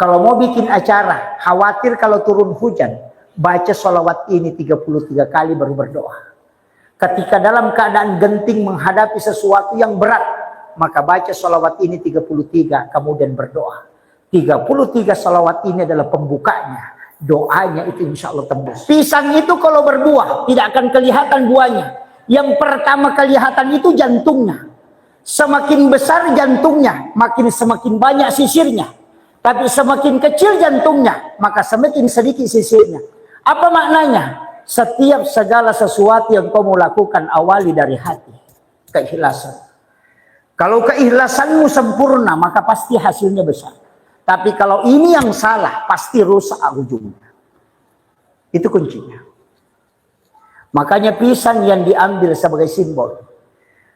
Kalau mau bikin acara, khawatir kalau turun hujan, baca sholawat ini 33 kali baru berdoa. Ketika dalam keadaan genting menghadapi sesuatu yang berat, maka baca sholawat ini 33, kemudian berdoa. 33 sholawat ini adalah pembukanya. Doanya itu insya Allah tembus. Pisang itu kalau berbuah tidak akan kelihatan buahnya. Yang pertama kelihatan itu jantungnya. Semakin besar jantungnya, semakin banyak sisirnya. Tapi semakin kecil jantungnya, maka semakin sedikit sisirnya. Apa maknanya? Setiap segala sesuatu yang kau mau lakukan awali dari hati. Keikhlasan. Kalau keikhlasanmu sempurna, maka pasti hasilnya besar. Tapi kalau ini yang salah, pasti rusak ujungnya. Itu kuncinya. Makanya pisang yang diambil sebagai simbol.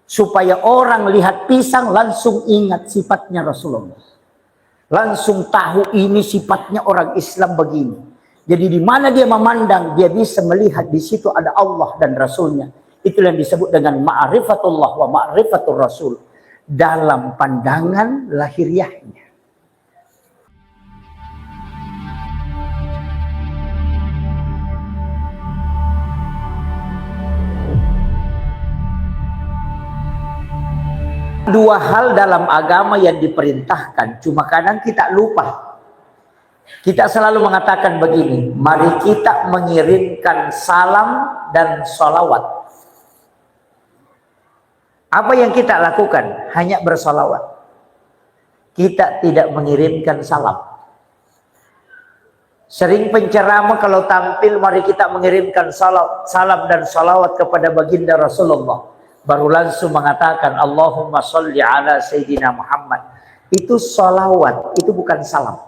Supaya orang lihat pisang langsung ingat sifatnya Rasulullah. Langsung tahu ini sifatnya orang Islam begini. Jadi di mana dia memandang, dia bisa melihat di situ ada Allah dan Rasulnya. Itu yang disebut dengan ma'rifatullah wa ma'rifatul Rasul. Dalam pandangan lahiriahnya. Dua hal dalam agama yang diperintahkan, cuma kadang kita lupa. Kita selalu mengatakan begini, mari kita mengirimkan salam dan sholawat. Apa yang kita lakukan? Hanya bersolawat. Kita tidak mengirimkan salam. Sering penceramah kalau tampil, mari kita mengirimkan salam dan sholawat kepada baginda Rasulullah. Baru langsung mengatakan Allahumma sholli ala Sayyidina Muhammad. Itu sholawat, itu bukan salam.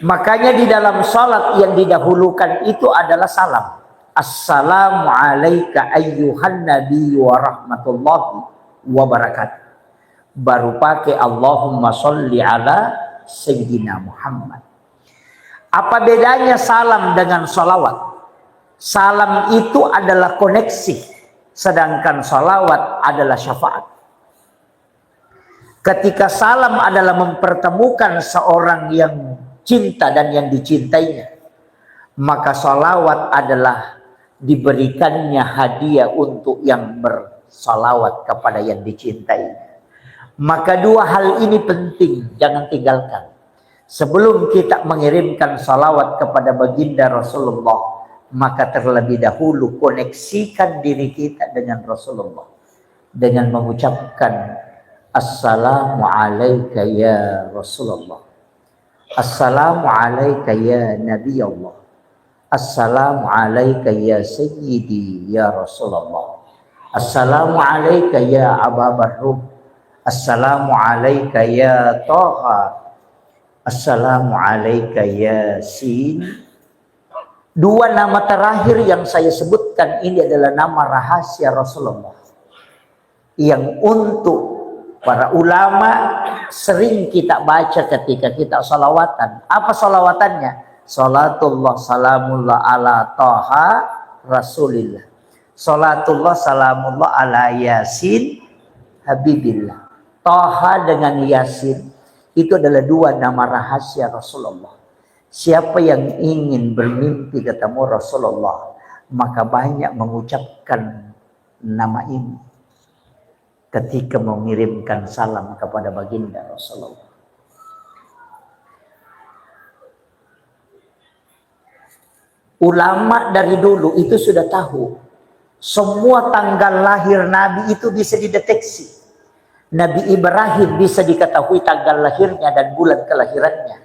Makanya di dalam sholat yang didahulukan itu adalah salam. Assalamu alayka ayyuhan nabiyyu wa rahmatullahi wa barakatuh. Baru pakai Allahumma sholli ala Sayyidina Muhammad. Apa bedanya salam dengan sholawat? Salam itu adalah koneksi. Sedangkan sholawat adalah syafaat. Ketika salam adalah mempertemukan seorang yang cinta dan yang dicintainya, maka sholawat adalah diberikannya hadiah untuk yang bersolawat kepada yang dicintai. Maka dua hal ini penting, jangan tinggalkan. Sebelum kita mengirimkan sholawat kepada baginda Rasulullah, maka terlebih dahulu koneksikan diri kita dengan Rasulullah dengan mengucapkan Assalamu alayka ya Rasulullah, Assalamu alayka ya Nabi Allah, Assalamu alayka ya Sayyidi ya Rasulullah, Assalamu alayka ya Aba Barrum, Assalamu alayka ya Taha, Assalamu alayka ya Sin. Dua nama terakhir yang saya sebutkan ini adalah nama rahasia Rasulullah. Yang untuk para ulama sering kita baca ketika kita sholawatan. Apa sholawatannya? Salatullah salamullah ala Taha Rasulillah. Salatullah salamullah ala Yasin Habibillah. Taha dengan Yasin itu adalah dua nama rahasia Rasulullah. Siapa yang ingin bermimpi ketemu Rasulullah, maka banyak mengucapkan nama ini ketika mengirimkan salam kepada baginda Rasulullah. Ulama dari dulu itu sudah tahu, semua tanggal lahir Nabi itu bisa dideteksi. Nabi Ibrahim bisa diketahui tanggal lahirnya dan bulan kelahirannya.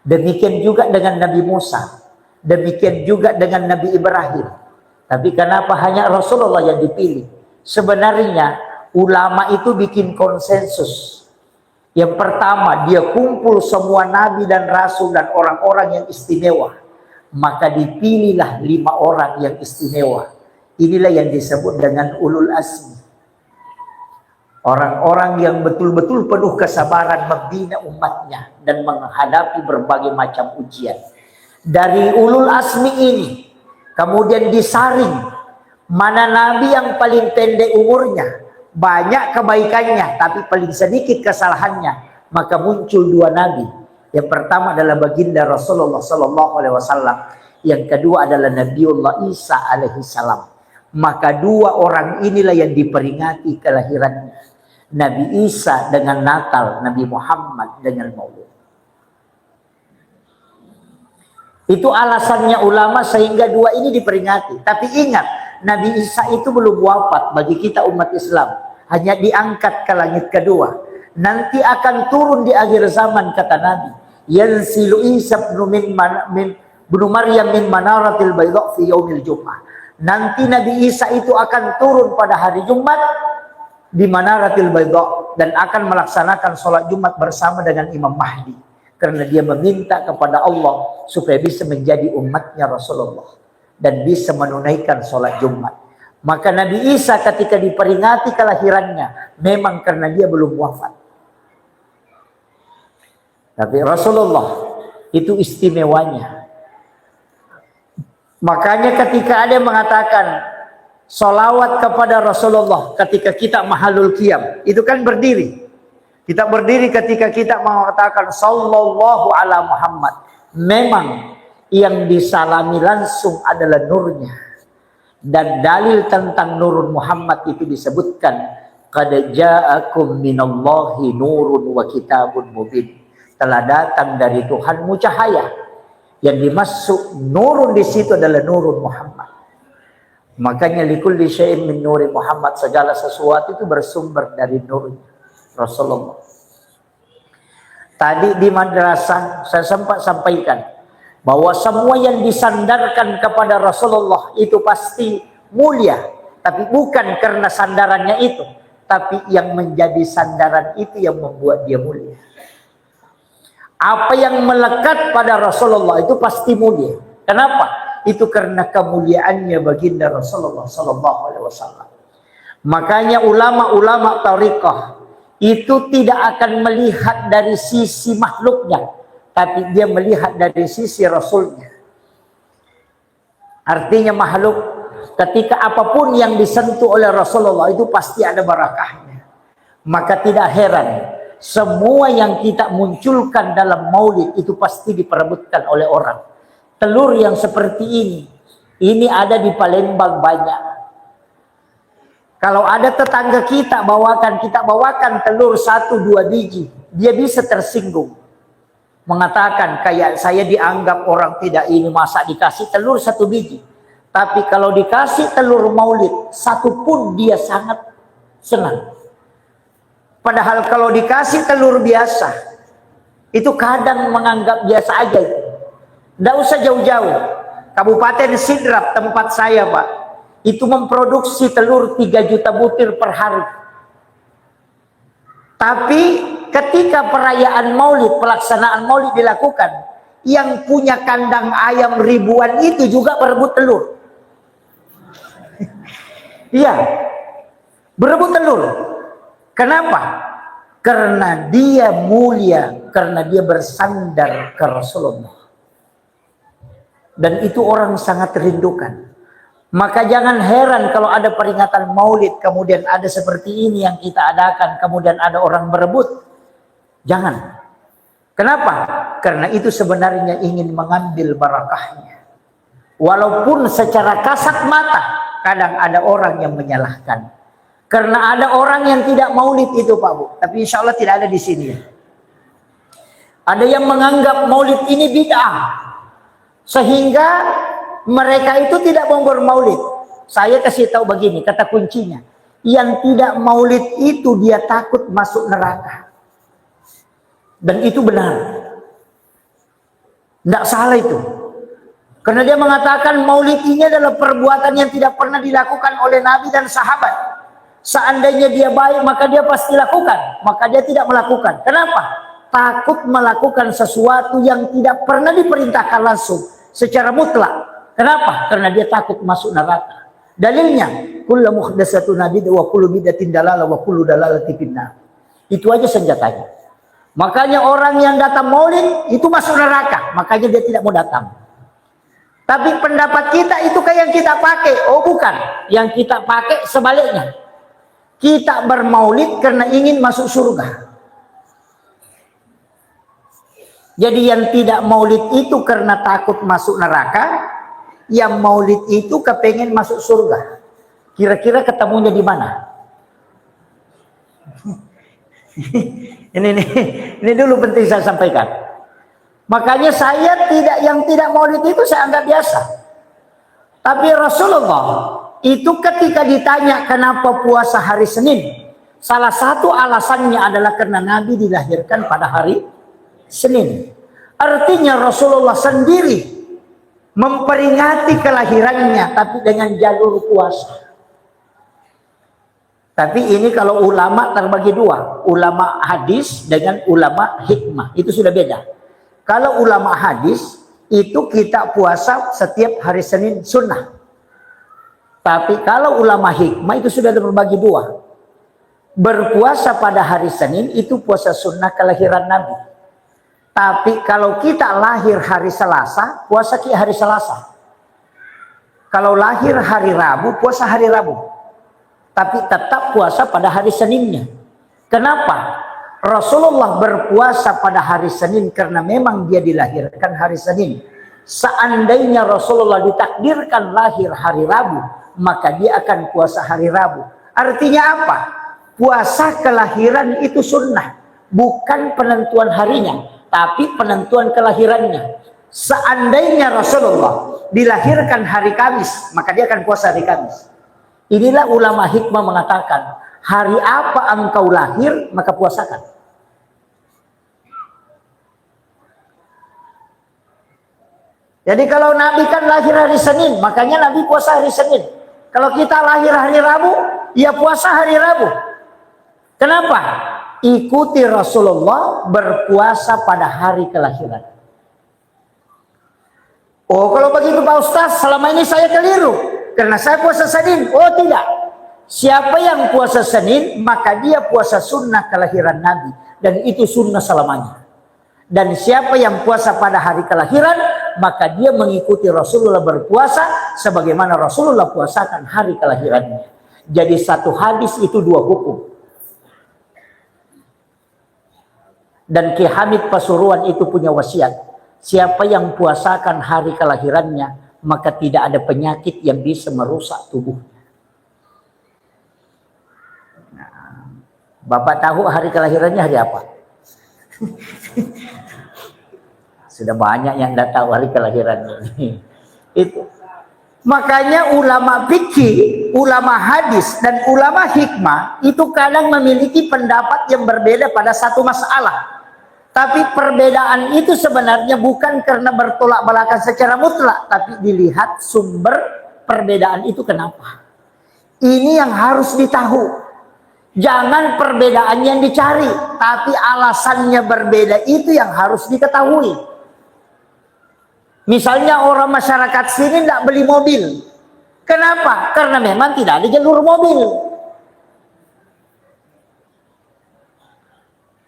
Demikian juga dengan Nabi Musa. Demikian juga dengan Nabi Ibrahim. Tapi kenapa hanya Rasulullah yang dipilih? Sebenarnya ulama itu bikin konsensus. Yang pertama, dia kumpul semua Nabi dan Rasul dan orang-orang yang istimewa. Maka dipilihlah 5 orang yang istimewa. Inilah yang disebut dengan ulul azmi. Orang-orang yang betul-betul penuh kesabaran membina umatnya dan menghadapi berbagai macam ujian. Dari ulul azmi ini kemudian disaring mana nabi yang paling pendek umurnya, banyak kebaikannya tapi paling sedikit kesalahannya, maka muncul 2 nabi. Yang pertama adalah baginda Rasulullah sallallahu alaihi wasallam. Yang kedua adalah Nabiullah Isa alaihi salam. Maka dua orang inilah yang diperingati kelahirannya. Nabi Isa dengan Natal, Nabi Muhammad dengan Maulid. Itu alasannya ulama sehingga dua ini diperingati. Tapi ingat, Nabi Isa itu belum wafat bagi kita umat Islam. Hanya diangkat ke langit kedua. Nanti akan turun di akhir zaman, kata Nabi. Yansilu Isa bin Maryam min manaratil bayda fi yaumil Jum'ah. Nanti Nabi Isa itu akan turun pada hari Jumat di manaratil bayda dan akan melaksanakan sholat Jumat bersama dengan Imam Mahdi. Karena dia meminta kepada Allah supaya bisa menjadi umatnya Rasulullah dan bisa menunaikan sholat Jumat. Maka Nabi Isa ketika diperingati kelahirannya memang karena dia belum wafat. Tapi Rasulullah itu istimewanya. Makanya ketika ada yang mengatakan sholawat kepada Rasulullah ketika kita mahalul qiyam, itu kan berdiri. Kita berdiri ketika kita mengatakan sallallahu ala Muhammad. Memang yang disalami langsung adalah nurnya. Dan dalil tentang nurun Muhammad itu disebutkan qad ja'akum minallahi nurun wa kitabun mubin. Telah datang dari Tuhanmu cahaya. Yang dimaksud nurun di situ adalah nurun Muhammad. Makanya likulli syai'in min nuri Muhammad, segala sesuatu itu bersumber dari nurnya Rasulullah. Tadi di madrasah saya sempat sampaikan bahwa semua yang disandarkan kepada Rasulullah itu pasti mulia, tapi bukan karena sandarannya itu, tapi yang menjadi sandaran itu yang membuat dia mulia. Apa yang melekat pada Rasulullah itu pasti mulia. Kenapa? Itu karena kemuliaannya baginda Rasulullah sallallahu alaihi wasallam. Makanya ulama-ulama thariqah itu tidak akan melihat dari sisi makhluknya, tapi dia melihat dari sisi Rasulnya. Artinya makhluk ketika apapun yang disentuh oleh Rasulullah itu pasti ada barakahnya. Maka tidak heran semua yang kita munculkan dalam maulid itu pasti diperebutkan oleh orang. Telur yang seperti ini ada di Palembang banyak. Kalau ada tetangga kita bawakan telur 1-2 biji, dia bisa tersinggung. Mengatakan kayak saya dianggap orang tidak ini, masa dikasih telur 1 biji. Tapi kalau dikasih telur maulid 1 pun dia sangat senang. Padahal kalau dikasih telur biasa, itu kadang menganggap biasa aja itu. Tidak usah jauh-jauh. Kabupaten Sidrap tempat saya Pak, itu memproduksi telur 3 juta butir per hari. Tapi ketika perayaan maulid, pelaksanaan maulid dilakukan, yang punya kandang ayam ribuan itu juga berebut telur. Iya, berebut telur. Kenapa? Karena dia mulia, karena dia bersandar ke Rasulullah. Dan itu orang sangat rindukan. Maka jangan heran kalau ada peringatan maulid, kemudian ada seperti ini yang kita adakan, kemudian ada orang berebut. Jangan. Kenapa? Karena itu sebenarnya ingin mengambil barakahnya. Walaupun secara kasat mata, kadang ada orang yang menyalahkan. Karena ada orang yang tidak maulid itu Pak Bu. Tapi insya Allah tidak ada di sini. Ada yang menganggap maulid ini bid'ah. Sehingga mereka itu tidak mau bermaulid. Saya kasih tahu begini, kata kuncinya. Yang tidak maulid itu dia takut masuk neraka. Dan itu benar. Tidak salah itu. Karena dia mengatakan maulid ini adalah perbuatan yang tidak pernah dilakukan oleh Nabi dan sahabat. Seandainya dia baik maka dia pasti lakukan. Maka dia tidak melakukan. Kenapa? Takut melakukan sesuatu yang tidak pernah diperintahkan langsung secara mutlak. Kenapa? Karena dia takut masuk neraka. Dalilnya, kullu muhdatsatun bid'ah wa kullu bid'atin dalalah wa kullu dalalatin finnar. Itu aja senjatanya. Makanya orang yang datang maulid itu masuk neraka, makanya dia tidak mau datang. Tapi pendapat kita itu kayak yang kita pakai. Oh bukan, yang kita pakai sebaliknya. Kita bermaulid karena ingin masuk surga. Jadi yang tidak maulid itu karena takut masuk neraka, yang maulid itu kepengen masuk surga. Kira-kira ketemunya di mana? ini dulu penting saya sampaikan. Makanya saya yang tidak maulid itu saya anggap biasa. Tapi Rasulullah itu ketika ditanya kenapa puasa hari Senin, salah satu alasannya adalah karena Nabi dilahirkan pada hari Senin. Artinya Rasulullah sendiri memperingati kelahirannya tapi dengan jalur puasa. Tapi ini kalau ulama terbagi dua, ulama hadis dengan ulama hikmah, itu sudah beda. Kalau ulama hadis itu kita puasa setiap hari Senin sunnah. Tapi kalau ulama hikmah itu sudah berbagi dua. Berpuasa pada hari Senin itu puasa sunnah kelahiran Nabi. Tapi kalau kita lahir hari Selasa, puasa hari Selasa. Kalau lahir hari Rabu, puasa hari Rabu. Tapi tetap puasa pada hari Seninnya. Kenapa? Rasulullah berpuasa pada hari Senin karena memang dia dilahirkan hari Senin. Seandainya Rasulullah ditakdirkan lahir hari Rabu, maka dia akan puasa hari Rabu. Artinya apa? Puasa kelahiran itu sunnah, bukan penentuan harinya, tapi penentuan kelahirannya. Seandainya Rasulullah dilahirkan hari Kamis, maka dia akan puasa hari Kamis. Inilah ulama hikmah mengatakan, hari apa engkau lahir, maka puasakan. Jadi kalau Nabi kan lahir hari Senin, makanya Nabi puasa hari Senin. Kalau kita lahir hari Rabu, ya puasa hari Rabu. Kenapa? Ikuti Rasulullah berpuasa pada hari kelahiran. Oh, kalau begitu Pak Ustaz, selama ini saya keliru karena saya puasa Senin. Oh tidak, siapa yang puasa Senin maka dia puasa sunnah kelahiran Nabi, dan itu sunnah selamanya. Dan siapa yang puasa pada hari kelahiran maka dia mengikuti Rasulullah berpuasa sebagaimana Rasulullah puasakan hari kelahirannya. Jadi satu hadis itu dua hukum. Dan Ki Hamid Pasuruan itu punya wasiat, siapa yang puasakan hari kelahirannya maka tidak ada penyakit yang bisa merusak tubuhnya. Nah, Bapak tahu hari kelahirannya hari apa? Sudah banyak yang tidak tahu hari kelahirannya. Itu. Makanya ulama fikih, ulama hadis, dan ulama hikmah itu kadang memiliki pendapat yang berbeda pada satu masalah. Tapi perbedaan itu sebenarnya bukan karena bertolak belakang secara mutlak, tapi dilihat sumber perbedaan itu kenapa. Ini yang harus ditahu. Jangan perbedaan yang dicari, tapi alasannya berbeda itu yang harus diketahui. Misalnya orang masyarakat sini tidak beli mobil. Kenapa? Karena memang tidak ada jalur mobil.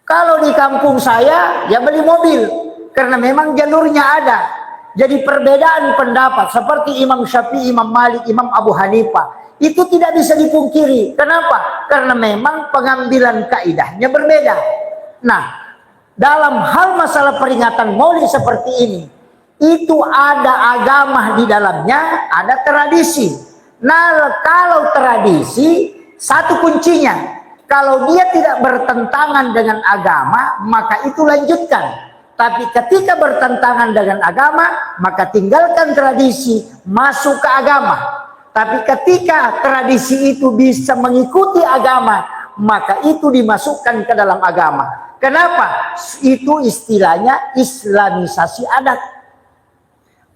Kalau di kampung saya, ya beli mobil. Karena memang jalurnya ada. Jadi perbedaan pendapat seperti Imam Syafi'i, Imam Malik, Imam Abu Hanifah, itu tidak bisa dipungkiri. Kenapa? Karena memang pengambilan kaidahnya berbeda. Nah, dalam hal masalah peringatan Maulid seperti ini, itu ada agama di dalamnya, ada tradisi. Nah, kalau tradisi, satu kuncinya, kalau dia tidak bertentangan dengan agama, maka itu lanjutkan. Tapi ketika bertentangan dengan agama, maka tinggalkan tradisi, masuk ke agama. Tapi ketika tradisi itu bisa mengikuti agama, maka itu dimasukkan ke dalam agama. Kenapa? Itu istilahnya islamisasi adat.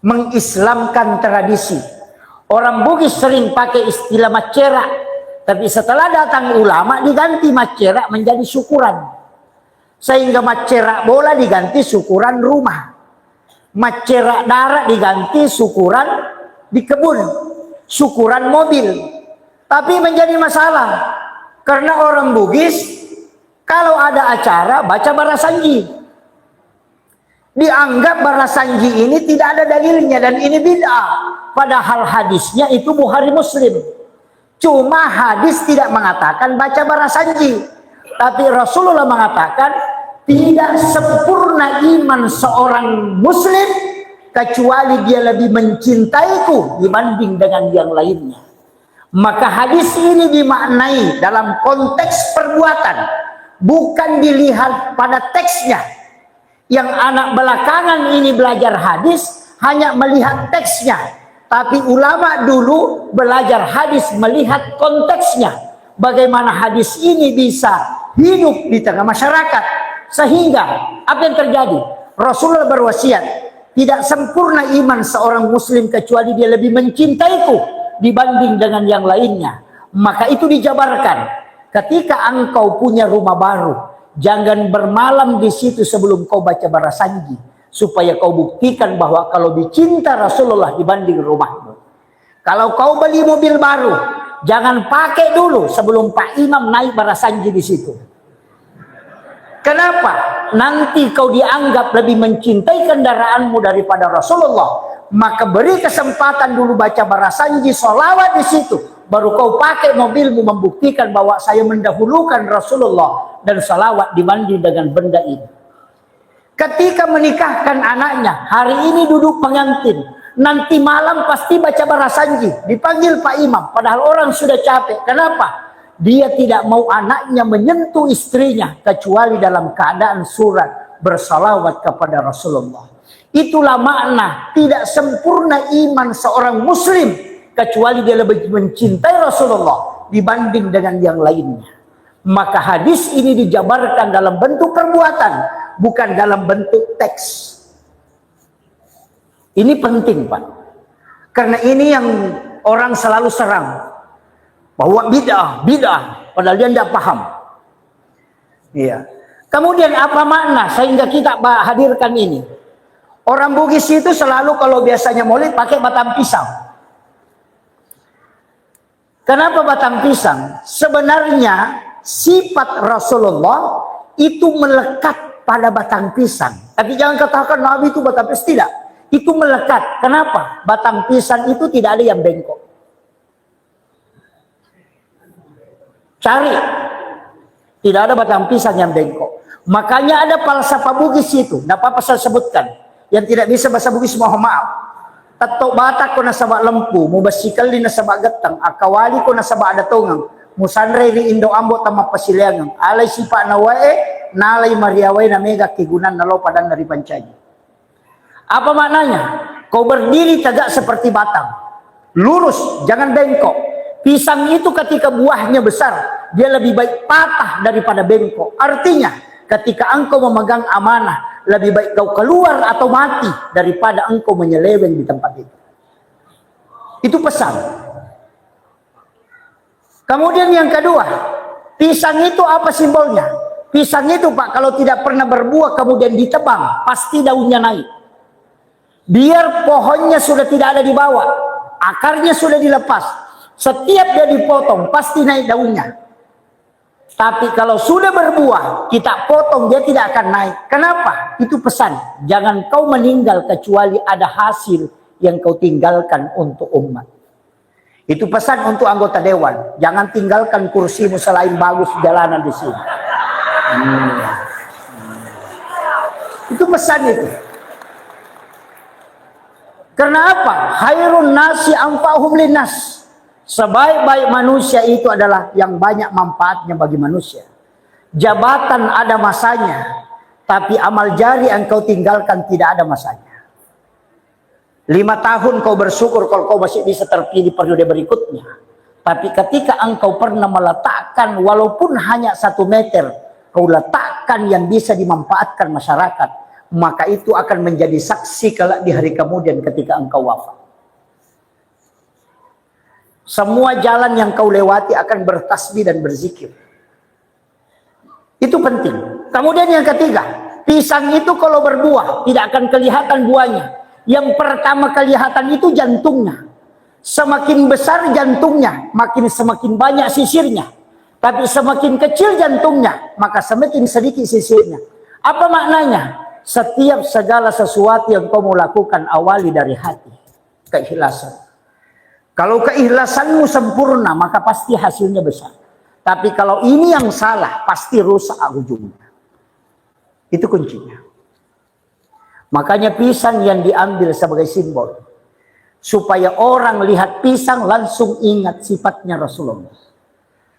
Mengislamkan tradisi. Orang Bugis sering pakai istilah macera, tapi setelah datang ulama diganti macera menjadi syukuran. Sehingga macera bola diganti syukuran rumah, macera darat diganti syukuran di kebun, syukuran mobil. Tapi menjadi masalah karena orang Bugis kalau ada acara baca barasanji. Dianggap barasanji ini tidak ada dalilnya dan ini bid'ah. Padahal hadisnya itu Bukhari Muslim. Cuma hadis tidak mengatakan baca barasanji. Tapi Rasulullah mengatakan tidak sempurna iman seorang muslim kecuali dia lebih mencintaiku dibanding dengan yang lainnya. Maka hadis ini dimaknai dalam konteks perbuatan, bukan dilihat pada teksnya. Yang anak belakangan ini belajar hadis hanya melihat teksnya, tapi ulama dulu belajar hadis melihat konteksnya. Bagaimana hadis ini bisa hidup di tengah masyarakat, sehingga apa yang terjadi? Rasulullah berwasiat, tidak sempurna iman seorang muslim kecuali dia lebih mencintaiku dibanding dengan yang lainnya. Maka itu dijabarkan, ketika engkau punya rumah baru, jangan bermalam di situ sebelum kau baca barasanji, supaya kau buktikan bahwa kau lebih cinta Rasulullah dibanding rumahmu. Kalau kau beli mobil baru, jangan pakai dulu sebelum Pak Imam naik barasanji di situ. Kenapa? Nanti kau dianggap lebih mencintai kendaraanmu daripada Rasulullah. Maka beri kesempatan dulu baca barasanji, sholawat di situ, baru kau pakai mobilmu membuktikan bahwa saya mendahulukan Rasulullah dan sholawat dibanding dengan benda ini. Ketika menikahkan anaknya, hari ini duduk pengantin, nanti malam pasti baca barasanji, dipanggil Pak Imam, padahal orang sudah capek. Kenapa? Dia tidak mau anaknya menyentuh istrinya kecuali dalam keadaan surat bersalawat kepada Rasulullah. Itulah makna tidak sempurna iman seorang muslim kecuali dia lebih mencintai Rasulullah dibanding dengan yang lainnya. Maka hadis ini dijabarkan dalam bentuk perbuatan, bukan dalam bentuk teks. Ini penting, Pak. Karena ini yang orang selalu serang. Bahwa bid'ah, padahal dia tidak paham. Iya. Kemudian apa makna sehingga kita hadirkan ini? Orang Bugis itu selalu kalau biasanya maulid pakai batang pisang. Kenapa batang pisang? Sebenarnya sifat Rasulullah itu melekat pada batang pisang. Tapi jangan katakan Nabi itu batang pisang. Tidak. Itu melekat. Kenapa? Batang pisang itu tidak ada yang bengkok. Cari. Tidak ada batang pisang yang bengkok. Makanya ada falsafah Bugis itu. Tidak apa-apa saya sebutkan. Yang tidak bisa bahasa Bugis mohon maaf. Tato batak ko nasaba lempu, mubasikal din nasaba gatang, akawali ko nasaba adatongang, musanre ri indo ambo tama pasiliangang, alay sipa na wae, nalay mariaway na mega kigunan na padan dari pancaji. Apa maknanya? Kau berdiri tegak seperti batang, lurus, jangan bengkok. Pisang itu ketika buahnya besar, dia lebih baik patah daripada bengkok. Artinya, ketika engkau memegang amanah, lebih baik kau keluar atau mati daripada engkau menyeleweng di tempat itu. Itu pesan. Kemudian yang kedua, pisang itu apa simbolnya? Pisang itu, Pak, kalau tidak pernah berbuah kemudian ditebang, pasti daunnya naik. Biar pohonnya sudah tidak ada di bawah, akarnya sudah dilepas, setiap dia dipotong pasti naik daunnya. Tapi kalau sudah berbuah, kita potong, dia tidak akan naik. Kenapa? Itu pesan. Jangan kau meninggal kecuali ada hasil yang kau tinggalkan untuk umat. Itu pesan untuk anggota dewan. Jangan tinggalkan kursimu selain bagus jalanan di sini. Itu pesan itu. Karena apa? Khairun nasi anfa'uhum linnas. Sebaik-baik manusia itu adalah yang banyak manfaatnya bagi manusia. Jabatan ada masanya, tapi amal jari yang kau tinggalkan tidak ada masanya. 5 tahun kau bersyukur kalau kau masih bisa terpilih periode berikutnya. Tapi ketika engkau pernah meletakkan walaupun hanya 1 meter, kau letakkan yang bisa dimanfaatkan masyarakat, maka itu akan menjadi saksi kelak di hari kemudian ketika engkau wafat. Semua jalan yang kau lewati akan bertasbih dan berzikir. Itu penting. Kemudian yang ketiga, pisang itu kalau berbuah tidak akan kelihatan buahnya. Yang pertama kelihatan itu jantungnya. Semakin besar jantungnya, semakin banyak sisirnya. Tapi semakin kecil jantungnya, maka semakin sedikit sisirnya. Apa maknanya? Setiap segala sesuatu yang kau mau lakukan awali dari hati. Keikhlasan. Kalau keikhlasanmu sempurna, maka pasti hasilnya besar. Tapi kalau ini yang salah, pasti rusak ujungnya. Itu kuncinya. Makanya pisang yang diambil sebagai simbol. Supaya orang lihat pisang langsung ingat sifatnya Rasulullah.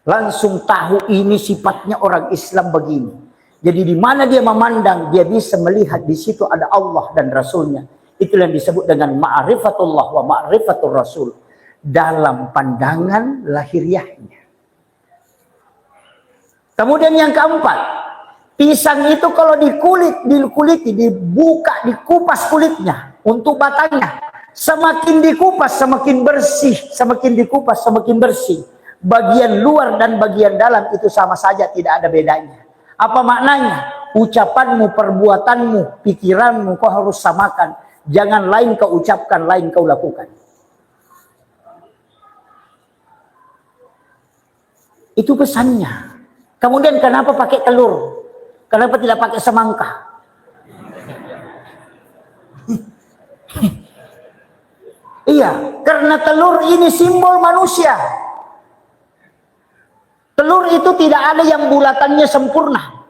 Langsung tahu ini sifatnya orang Islam begini. Jadi di mana dia memandang, dia bisa melihat di situ ada Allah dan Rasulnya. Itulah yang disebut dengan ma'rifatullah wa ma'rifatul Rasul. Dalam pandangan lahiriahnya. Kemudian yang keempat, pisang itu kalau dikuliti, dibuka, dikupas kulitnya untuk batangnya. Semakin dikupas, semakin bersih. Semakin dikupas, semakin bersih. Bagian luar dan bagian dalam itu sama saja, tidak ada bedanya. Apa maknanya? Ucapanmu, perbuatanmu, pikiranmu kau harus samakan. Jangan lain kau ucapkan, lain kau lakukan. Itu pesannya. Kemudian kenapa pakai telur? Kenapa tidak pakai semangka? Iya, karena telur ini simbol manusia. Telur itu tidak ada yang bulatannya sempurna.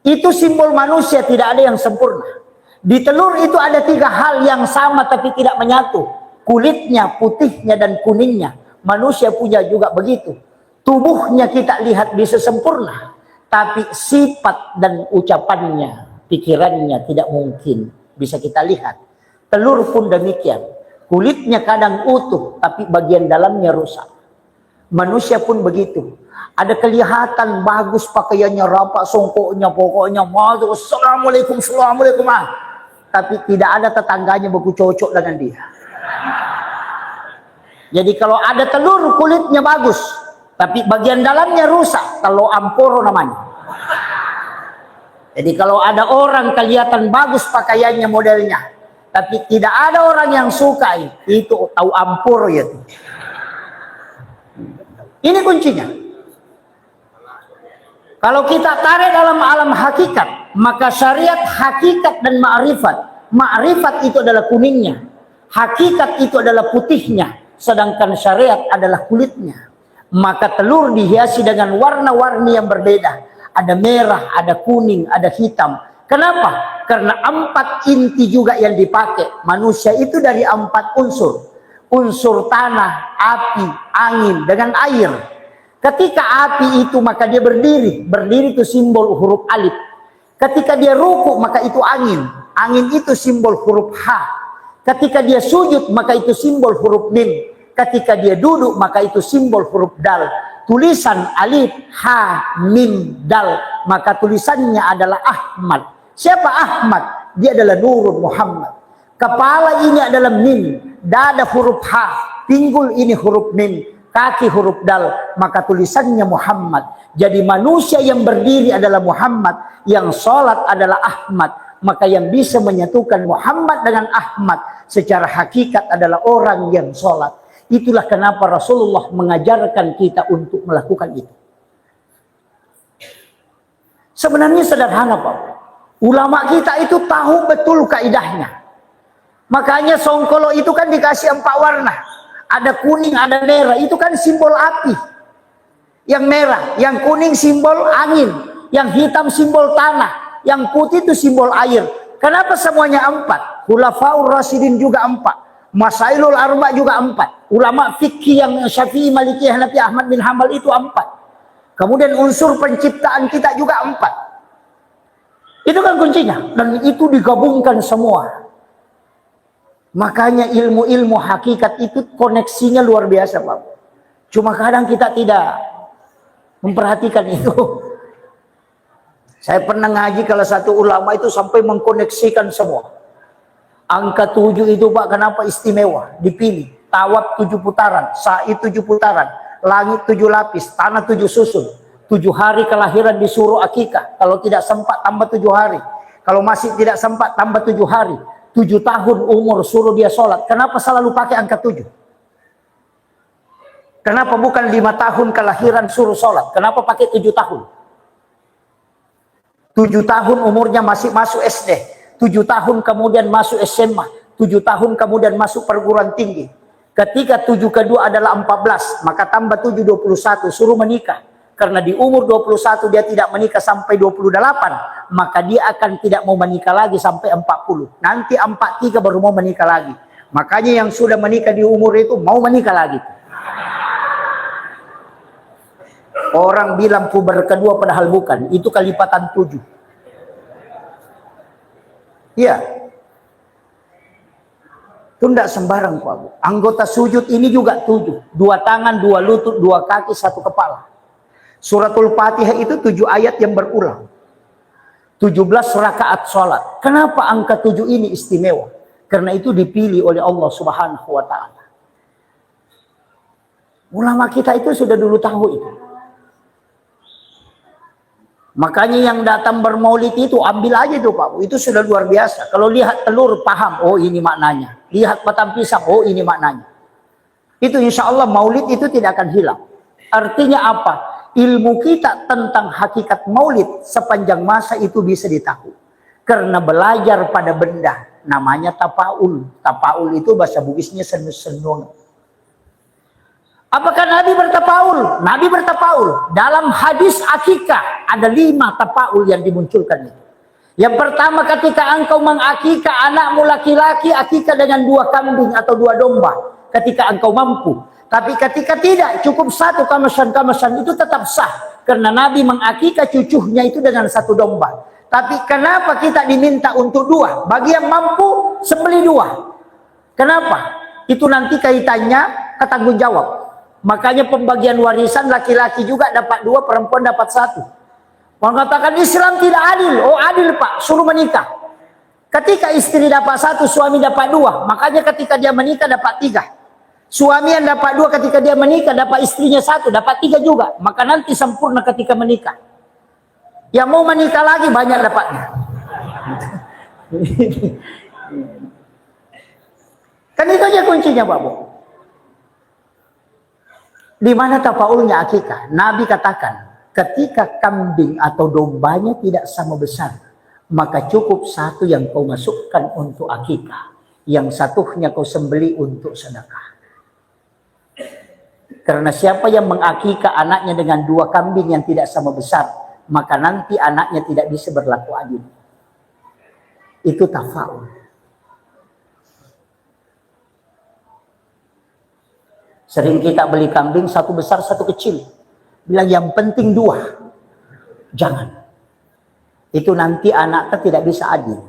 Itu simbol manusia, tidak ada yang sempurna. Di telur itu ada 3 hal yang sama tapi tidak menyatu. Kulitnya, putihnya, dan kuningnya. Manusia punya juga begitu. Tubuhnya kita lihat bisa sempurna. Tapi sifat dan ucapannya, pikirannya tidak mungkin bisa kita lihat. Telur pun demikian. Kulitnya kadang utuh, tapi bagian dalamnya rusak. Manusia pun begitu. Ada kelihatan bagus pakaiannya, rapat songkoknya, pokoknya assalamualaikum, assalamualaikum. Tapi tidak ada tetangganya baku cocok dengan dia. Jadi kalau ada telur kulitnya bagus, tapi bagian dalamnya rusak, telur amporo namanya. Jadi kalau ada orang kelihatan bagus pakaiannya, modelnya, tapi tidak ada orang yang suka, itu tahu amporo ya. Ini kuncinya. Kalau kita tarik dalam alam hakikat, maka syariat hakikat dan ma'rifat. Ma'rifat itu adalah kuningnya, hakikat itu adalah putihnya, sedangkan syariat adalah kulitnya. Maka telur dihiasi dengan warna-warni yang berbeda. Ada merah, ada kuning, ada hitam. Kenapa? Karena 4 inti juga yang dipakai. Manusia itu dari 4 unsur. Unsur tanah, api, angin, dengan air. Ketika api itu maka dia berdiri. Berdiri itu simbol huruf alif. Ketika dia ruku maka itu angin. Angin itu simbol huruf H. Ketika dia sujud maka itu simbol huruf mim. Ketika dia duduk maka itu simbol huruf dal. Tulisan alif, ha, mim, dal. Maka tulisannya adalah Ahmad. Siapa Ahmad? Dia adalah Nurul Muhammad. Kepala ini adalah mim. Dada huruf ha. Pinggul ini huruf mim. Kaki huruf dal. Maka tulisannya Muhammad. Jadi manusia yang berdiri adalah Muhammad. Yang sholat adalah Ahmad. Maka yang bisa menyatukan Muhammad dengan Ahmad secara hakikat adalah orang yang sholat. Itulah kenapa Rasulullah mengajarkan kita untuk melakukan itu. Sebenarnya sederhana Pak. Ulama kita itu tahu betul kaidahnya. Makanya songkolo itu kan dikasih 4 warna. Ada kuning, ada merah. Itu kan simbol api. Yang merah, yang kuning simbol angin. Yang hitam simbol tanah. Yang putih itu simbol air. Kenapa semuanya 4? Khulafaur Rasyidin juga 4. Masailul Arba juga 4. Ulama fikih yang Syafi'i, Maliki, Hanafi, Ahmad bin Hambal itu 4. Kemudian unsur penciptaan kita juga 4. Itu kan kuncinya. Dan itu digabungkan semua. Makanya ilmu-ilmu hakikat itu koneksinya luar biasa Pak. Cuma kadang kita tidak memperhatikan itu. Saya pernah ngaji kalau satu ulama itu sampai mengkoneksikan semua. Angka 7 itu Pak, kenapa istimewa? Dipilih. Tawaf 7 putaran, sa'i 7 putaran, langit 7 lapis, tanah 7 susun. 7 hari kelahiran disuruh akikah. Kalau tidak sempat tambah 7 hari. Kalau masih tidak sempat tambah 7 hari. 7 tahun umur suruh dia sholat. Kenapa selalu pakai angka 7? Kenapa bukan 5 tahun kelahiran suruh sholat? Kenapa pakai 7 tahun? 7 tahun umurnya masih masuk SD. 7 tahun kemudian masuk SMA. 7 tahun kemudian masuk perguruan tinggi. Ketika 7 kedua adalah 14, maka tambah 7 21, suruh menikah. Karena di umur 21 dia tidak menikah sampai 28, maka dia akan tidak mau menikah lagi sampai 40. Nanti 43 baru mau menikah lagi. Makanya yang sudah menikah di umur itu mau menikah lagi. Orang bilang puber kedua padahal bukan. Itu kelipatan 7. Iya. Itu tidak sembarang Pak Bu. Anggota sujud ini juga 7. 2 tangan, 2 lutut, 2 kaki, 1 kepala. Suratul Fatihah itu 7 ayat yang berulang. 17 rakaat sholat. Kenapa angka 7 ini istimewa? Karena itu dipilih oleh Allah Subhanahu wa Ta'ala. Ulama kita itu sudah dulu tahu itu. Makanya yang datang bermaulid itu ambil aja tuh Pak. Itu sudah luar biasa. Kalau lihat telur paham, oh ini maknanya. Lihat batang pisang, oh ini maknanya. Itu insya Allah maulid itu tidak akan hilang. Artinya apa? Ilmu kita tentang hakikat maulid sepanjang masa itu bisa ditahu. Karena belajar pada benda namanya tapaul. Tapaul itu bahasa Bugisnya senung-senung. Apakah Nabi bertapaul? Nabi bertapaul. Dalam hadis akikah ada 5 tapaul yang dimunculkan itu. Yang pertama ketika engkau mengakikah anakmu laki-laki, akikah dengan 2 kambing atau 2 domba. Ketika engkau mampu. Tapi ketika tidak, cukup 1 kamasan-kamasan itu tetap sah. Karena Nabi mengakikah cucunya itu dengan 1 domba. Tapi kenapa kita diminta untuk 2? Bagi yang mampu, sembelih 2. Kenapa? Itu nanti kaitannya ke tanggung jawab. Makanya pembagian warisan laki-laki juga dapat 2, perempuan dapat 1. Mengatakan Islam tidak adil. Oh adil Pak, suruh menikah. Ketika istri dapat 1, suami dapat 2. Makanya ketika dia menikah dapat 3. Suami yang dapat 2 ketika dia menikah dapat istrinya 1, dapat 3 juga. Maka nanti sempurna ketika menikah. Yang mau menikah lagi banyak dapatnya. Kan itu aja kuncinya Pak Bu. Di mana tafaulnya akikah? Nabi katakan, ketika kambing atau dombanya tidak sama besar, maka cukup 1 yang kau masukkan untuk akikah, yang 1-nya kau sembeli untuk sedekah. Karena siapa yang mengakikah anaknya dengan 2 kambing yang tidak sama besar, maka nanti anaknya tidak bisa berlaku adil. Itu tafaul. Sering kita beli kambing 1 besar 1 kecil. Bilang yang penting 2. Jangan. Itu nanti anaknya tidak bisa adil.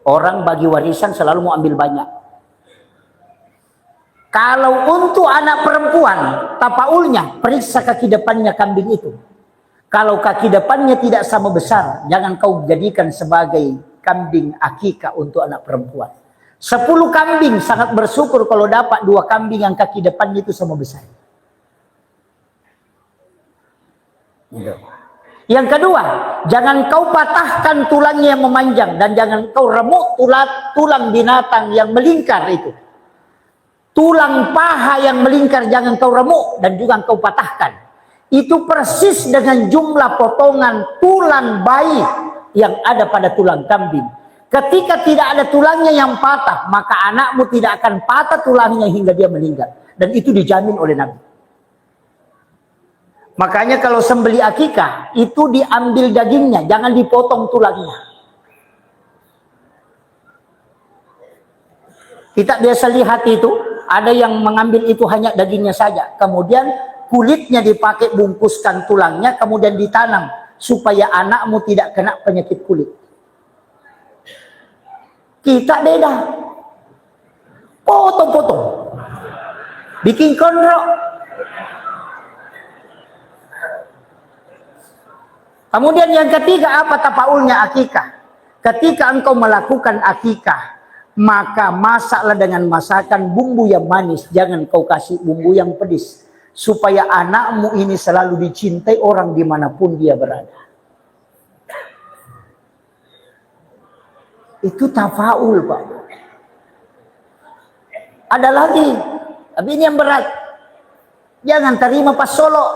Orang bagi warisan selalu mau ambil banyak. Kalau untuk anak perempuan, tapaulnya, periksa kaki depannya kambing itu. Kalau kaki depannya tidak sama besar, jangan kau jadikan sebagai kambing akikah untuk anak perempuan. 10 kambing sangat bersyukur kalau dapat 2 kambing yang kaki depannya itu sama besar. Yang kedua, jangan kau patahkan tulangnya yang memanjang dan jangan kau remuk tulang binatang yang melingkar itu. Tulang paha yang melingkar jangan kau remuk dan juga kau patahkan. Itu persis dengan jumlah potongan tulang bayi yang ada pada tulang kambing. Ketika tidak ada tulangnya yang patah, maka anakmu tidak akan patah tulangnya hingga dia meninggal. Dan itu dijamin oleh Nabi. Makanya kalau sembeli akikah, itu diambil dagingnya, jangan dipotong tulangnya. Kita biasa lihat itu, ada yang mengambil itu hanya dagingnya saja. Kemudian kulitnya dipakai bungkuskan tulangnya, kemudian ditanam. Supaya anakmu tidak kena penyakit kulit. Kita beda. Potong-potong. Bikin kondrok. Kemudian yang ketiga apa tapaulnya akikah? Ketika engkau melakukan akikah, maka masaklah dengan masakan bumbu yang manis. Jangan kau kasih bumbu yang pedis. Supaya anakmu ini selalu dicintai orang dimanapun dia berada. Itu tafaul Pak. Ada lagi, tapi ini yang berat. Jangan terima pas solo.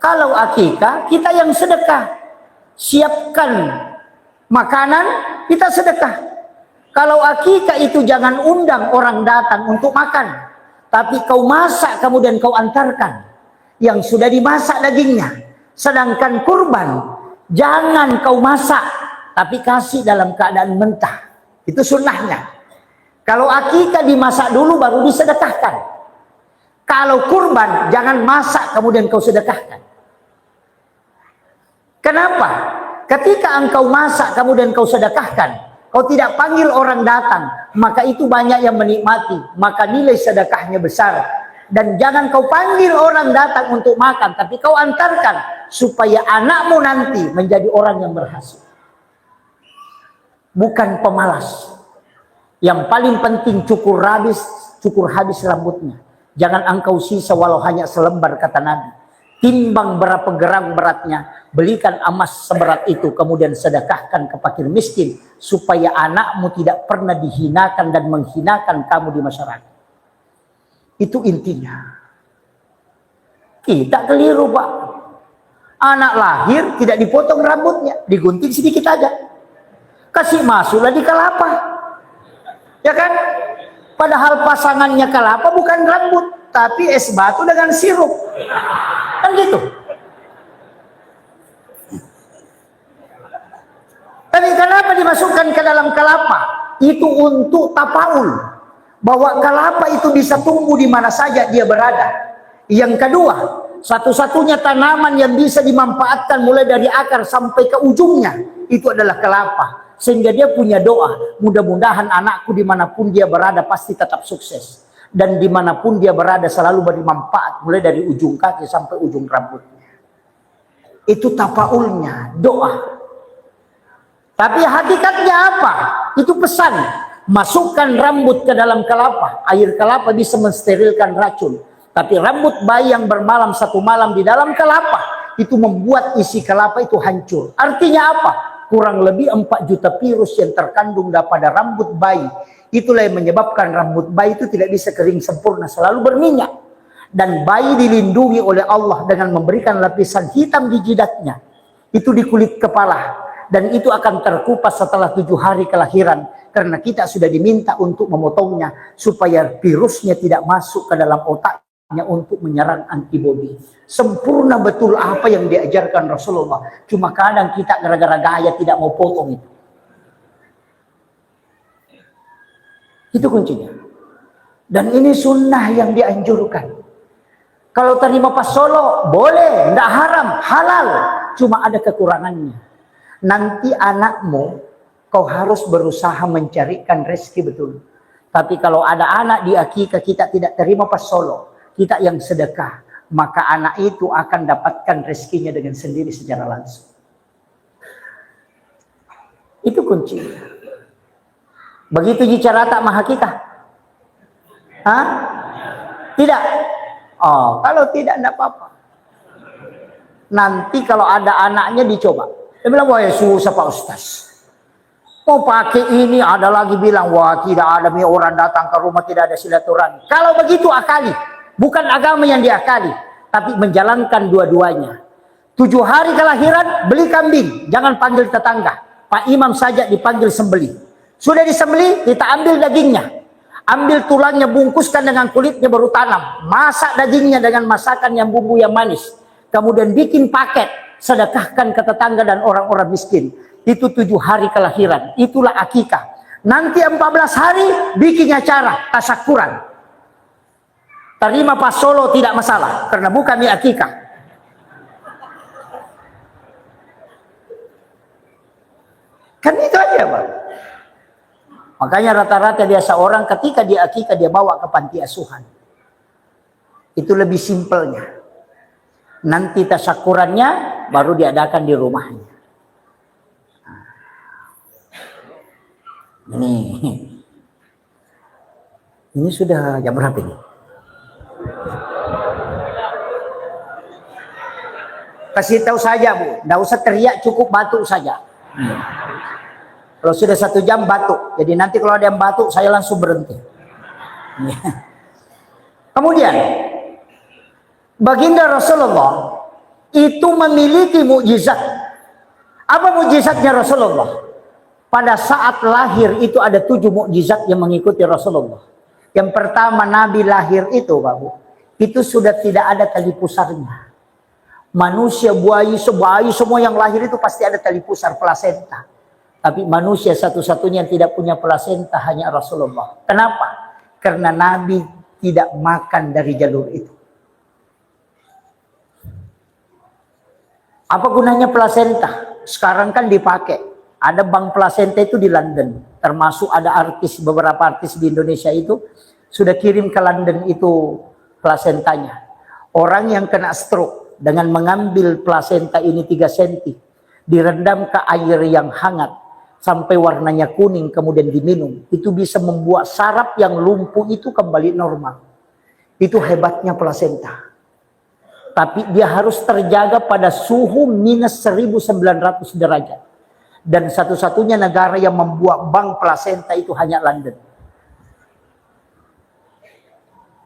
Kalau akikah, kita yang sedekah. Siapkan makanan, kita sedekah. Kalau akikah itu jangan undang orang datang untuk makan, tapi kau masak kemudian kau antarkan yang sudah dimasak dagingnya. Sedangkan kurban jangan kau masak, tapi kasih dalam keadaan mentah. Itu sunnahnya. Kalau akikah dimasak dulu baru disedekahkan. Kalau kurban jangan masak kemudian kau sedekahkan. Kenapa? Ketika engkau masak kemudian kau sedekahkan, kau tidak panggil orang datang, maka itu banyak yang menikmati, maka nilai sedekahnya besar. Dan jangan kau panggil orang datang untuk makan, tapi kau antarkan supaya anakmu nanti menjadi orang yang berhasil. Bukan pemalas. Yang paling penting cukur habis rambutnya. Jangan engkau sisa walau hanya selembar, kata Nabi. Timbang berapa gram beratnya, belikan emas seberat itu, kemudian sedekahkan ke fakir miskin, supaya anakmu tidak pernah dihinakan dan menghinakan kamu di masyarakat. Itu intinya. Kita keliru, Pak. Anak lahir tidak dipotong rambutnya, digunting sedikit aja. Kasih masuklah di kelapa. Ya kan? Padahal pasangannya kelapa bukan rambut, tapi es batu dengan sirup. Kan gitu. Tapi kenapa dimasukkan ke dalam kelapa? Itu untuk tapaul, bahwa kelapa itu bisa tumbuh di mana saja dia berada. Yang kedua, satu-satunya tanaman yang bisa dimanfaatkan mulai dari akar sampai ke ujungnya itu adalah kelapa. Sehingga dia punya doa, mudah-mudahan anakku dimanapun dia berada pasti tetap sukses. Dan dimanapun dia berada selalu bermanfaat, mulai dari ujung kaki sampai ujung rambutnya. Itu tapaulnya, doa. Tapi hakikatnya apa? Itu pesan. Masukkan rambut ke dalam kelapa. Air kelapa bisa mensterilkan racun. Tapi rambut bayi yang bermalam satu malam di dalam kelapa, itu membuat isi kelapa itu hancur. Artinya apa? Kurang lebih 4 juta virus yang terkandung pada rambut bayi. Itulah yang menyebabkan rambut bayi itu tidak bisa kering sempurna, selalu berminyak. Dan bayi dilindungi oleh Allah dengan memberikan lapisan hitam di jidatnya. Itu di kulit kepala. Dan itu akan terkupas setelah 7 hari kelahiran. Karena kita sudah diminta untuk memotongnya, supaya virusnya tidak masuk ke dalam otaknya untuk menyerang antibodi. Sempurna betul apa yang diajarkan Rasulullah. Cuma kadang kita gara-gara gaya tidak mau potong itu. Itu kuncinya. Dan ini sunnah yang dianjurkan. Kalau terima pas solo, boleh, tidak haram, halal. Cuma ada kekurangannya. Nanti anakmu, kau harus berusaha mencarikan rezeki betul. Tapi kalau ada anak di akikah kita tidak terima pas solo, kita yang sedekah, maka anak itu akan dapatkan rezekinya dengan sendiri secara langsung. Itu kuncinya. Begitu bicara tak mahakikah? Hah? Tidak? Oh, kalau tidak apa-apa. Nanti kalau ada anaknya dicoba. Dia bilang, wah susah Pak Ustaz. Mau pakai ini, ada lagi bilang, wah tidak ada orang datang ke rumah, tidak ada silaturahmi. Kalau begitu akali. Bukan agama yang diakali. Tapi menjalankan dua-duanya. 7 hari kelahiran, beli kambing. Jangan panggil tetangga. Pak Imam saja dipanggil sembelih. Sudah disembelih, kita ambil dagingnya. Ambil tulangnya, bungkuskan dengan kulitnya baru tanam. Masak dagingnya dengan masakan yang bumbu yang manis. Kemudian bikin paket, sedekahkan ke tetangga dan orang-orang miskin. Itu 7 hari kelahiran. Itulah akikah. Nanti 14 hari, bikin acara, tasyakuran. Terima pas solo tidak masalah, karena bukan di akikah. Kan itu aja, Pak. Makanya rata-rata biasa orang ketika dia akikah dia bawa ke panti asuhan. Itu lebih simpelnya. Nanti tasyakurannya baru diadakan di rumahnya. Ini sudah jam berapa ini? Kasih tahu saja, Bu. Tidak usah teriak, cukup batuk saja. Kalau sudah 1 jam batuk. Jadi nanti kalau ada yang batuk, saya langsung berhenti. Kemudian, baginda Rasulullah itu memiliki mukjizat. Apa mukjizatnya Rasulullah? Pada saat lahir itu ada 7 mukjizat yang mengikuti Rasulullah. Yang pertama, Nabi lahir itu, Bapak, itu sudah tidak ada tali pusarnya. Manusia, bayi semua yang lahir itu pasti ada tali pusar, plasenta. Tapi manusia satu-satunya yang tidak punya plasenta hanya Rasulullah. Kenapa? Karena Nabi tidak makan dari jalur itu. Apa gunanya plasenta? Sekarang kan dipakai. Ada bank plasenta itu di London. Termasuk ada beberapa artis di Indonesia itu sudah kirim ke London itu plasentanya. Orang yang kena stroke dengan mengambil plasenta ini 3 cm, direndam ke air yang hangat sampai warnanya kuning kemudian diminum, itu bisa membuat saraf yang lumpuh itu kembali normal. Itu hebatnya plasenta. Tapi dia harus terjaga pada suhu minus 1900 derajat. Dan satu-satunya negara yang membuat bank plasenta itu hanya London.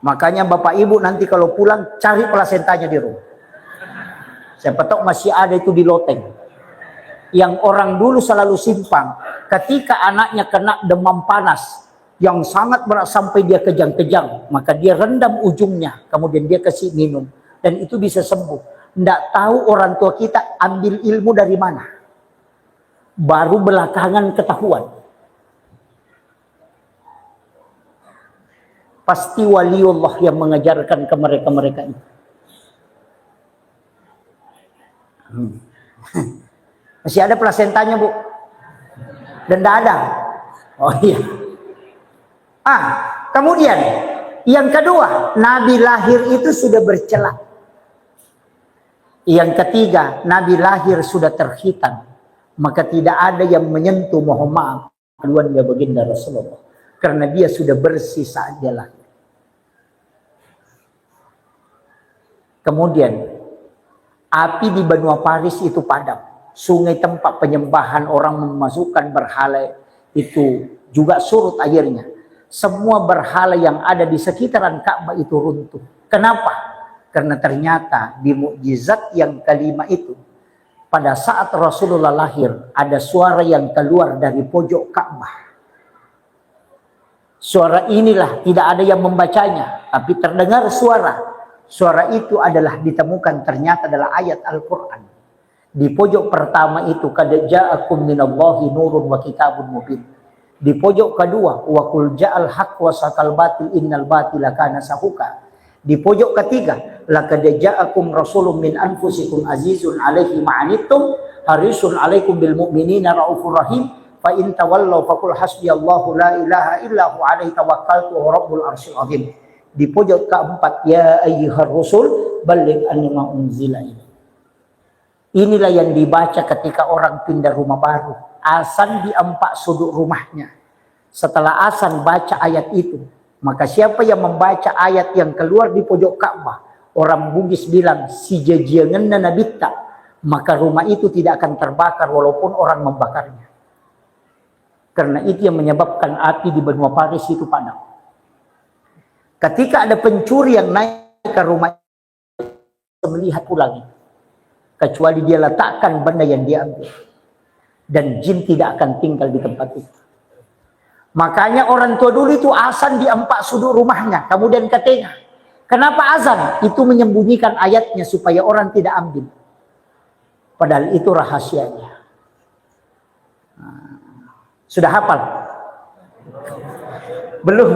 Makanya Bapak Ibu nanti kalau pulang cari plasentanya di rumah. Saya petok masih ada itu di loteng. Yang orang dulu selalu simpang, ketika anaknya kena demam panas yang sangat berat sampai dia kejang-kejang, maka dia rendam ujungnya, kemudian dia kasih minum, dan itu bisa sembuh. Tidak tahu orang tua kita ambil ilmu dari mana. Baru belakangan ketahuan. Pasti waliullah yang mengajarkan ke mereka-mereka itu. Masih ada plasentanya, Bu? Dan tidak ada? Oh iya. Kemudian yang kedua, Nabi lahir itu sudah bercela. Yang ketiga, Nabi lahir sudah terhitan. Maka tidak ada yang menyentuh, mohon maaf, keluarga baginda Rasulullah. Karena dia sudah bersih saat dia lahir. Kemudian, api di benua Paris itu padam. Sungai tempat penyembahan orang memasukkan berhala itu juga surut airnya. Semua berhala yang ada di sekitaran Ka'bah itu runtuh. Kenapa? Karena ternyata di mukjizat yang kelima itu, pada saat Rasulullah lahir, ada suara yang keluar dari pojok Ka'bah. Suara inilah tidak ada yang membacanya, tapi terdengar suara. Suara itu adalah ditemukan ternyata adalah ayat Al-Quran. Di pojok pertama itu, qad ja'akum minallahi nurun wa kitabun mubin. Di pojok kedua, wa qul ja'al haqq wa sakal batil innal batila kana sahuka. Di pojok ketiga, laqad ja'akum rasulun min anfusikum azizun 'alaihi ma'anittum harisun 'alaikum bil mu'minina raufur rahim fa in tawallaw faqul hasbiyallahu la ilaha illa hu 'alaihi tawakkaltu wa rabbul arsyil 'azim. Di pojok keempat, ya ayyuhar rasul balligh annama unzila ilaik. Inilah yang dibaca ketika orang pindah rumah baru. Azan di 4 sudut rumahnya. Setelah azan baca ayat itu, maka siapa yang membaca ayat yang keluar di pojok Ka'bah, orang Bugis bilang si jajanganna nabitta, maka rumah itu tidak akan terbakar walaupun orang membakarnya. Karena itu yang menyebabkan api di benua Paris itu padam. Ketika ada pencuri yang naik ke rumah itu, melihat pulang, kecuali dia letakkan benda yang dia ambil, dan jin tidak akan tinggal di tempat itu. Makanya orang tua dulu itu azan di 4 sudut rumahnya, kemudian ke tengah. Kenapa azan? Itu menyembunyikan ayatnya supaya orang tidak ambil. Padahal itu rahasianya. Sudah hafal? Belum.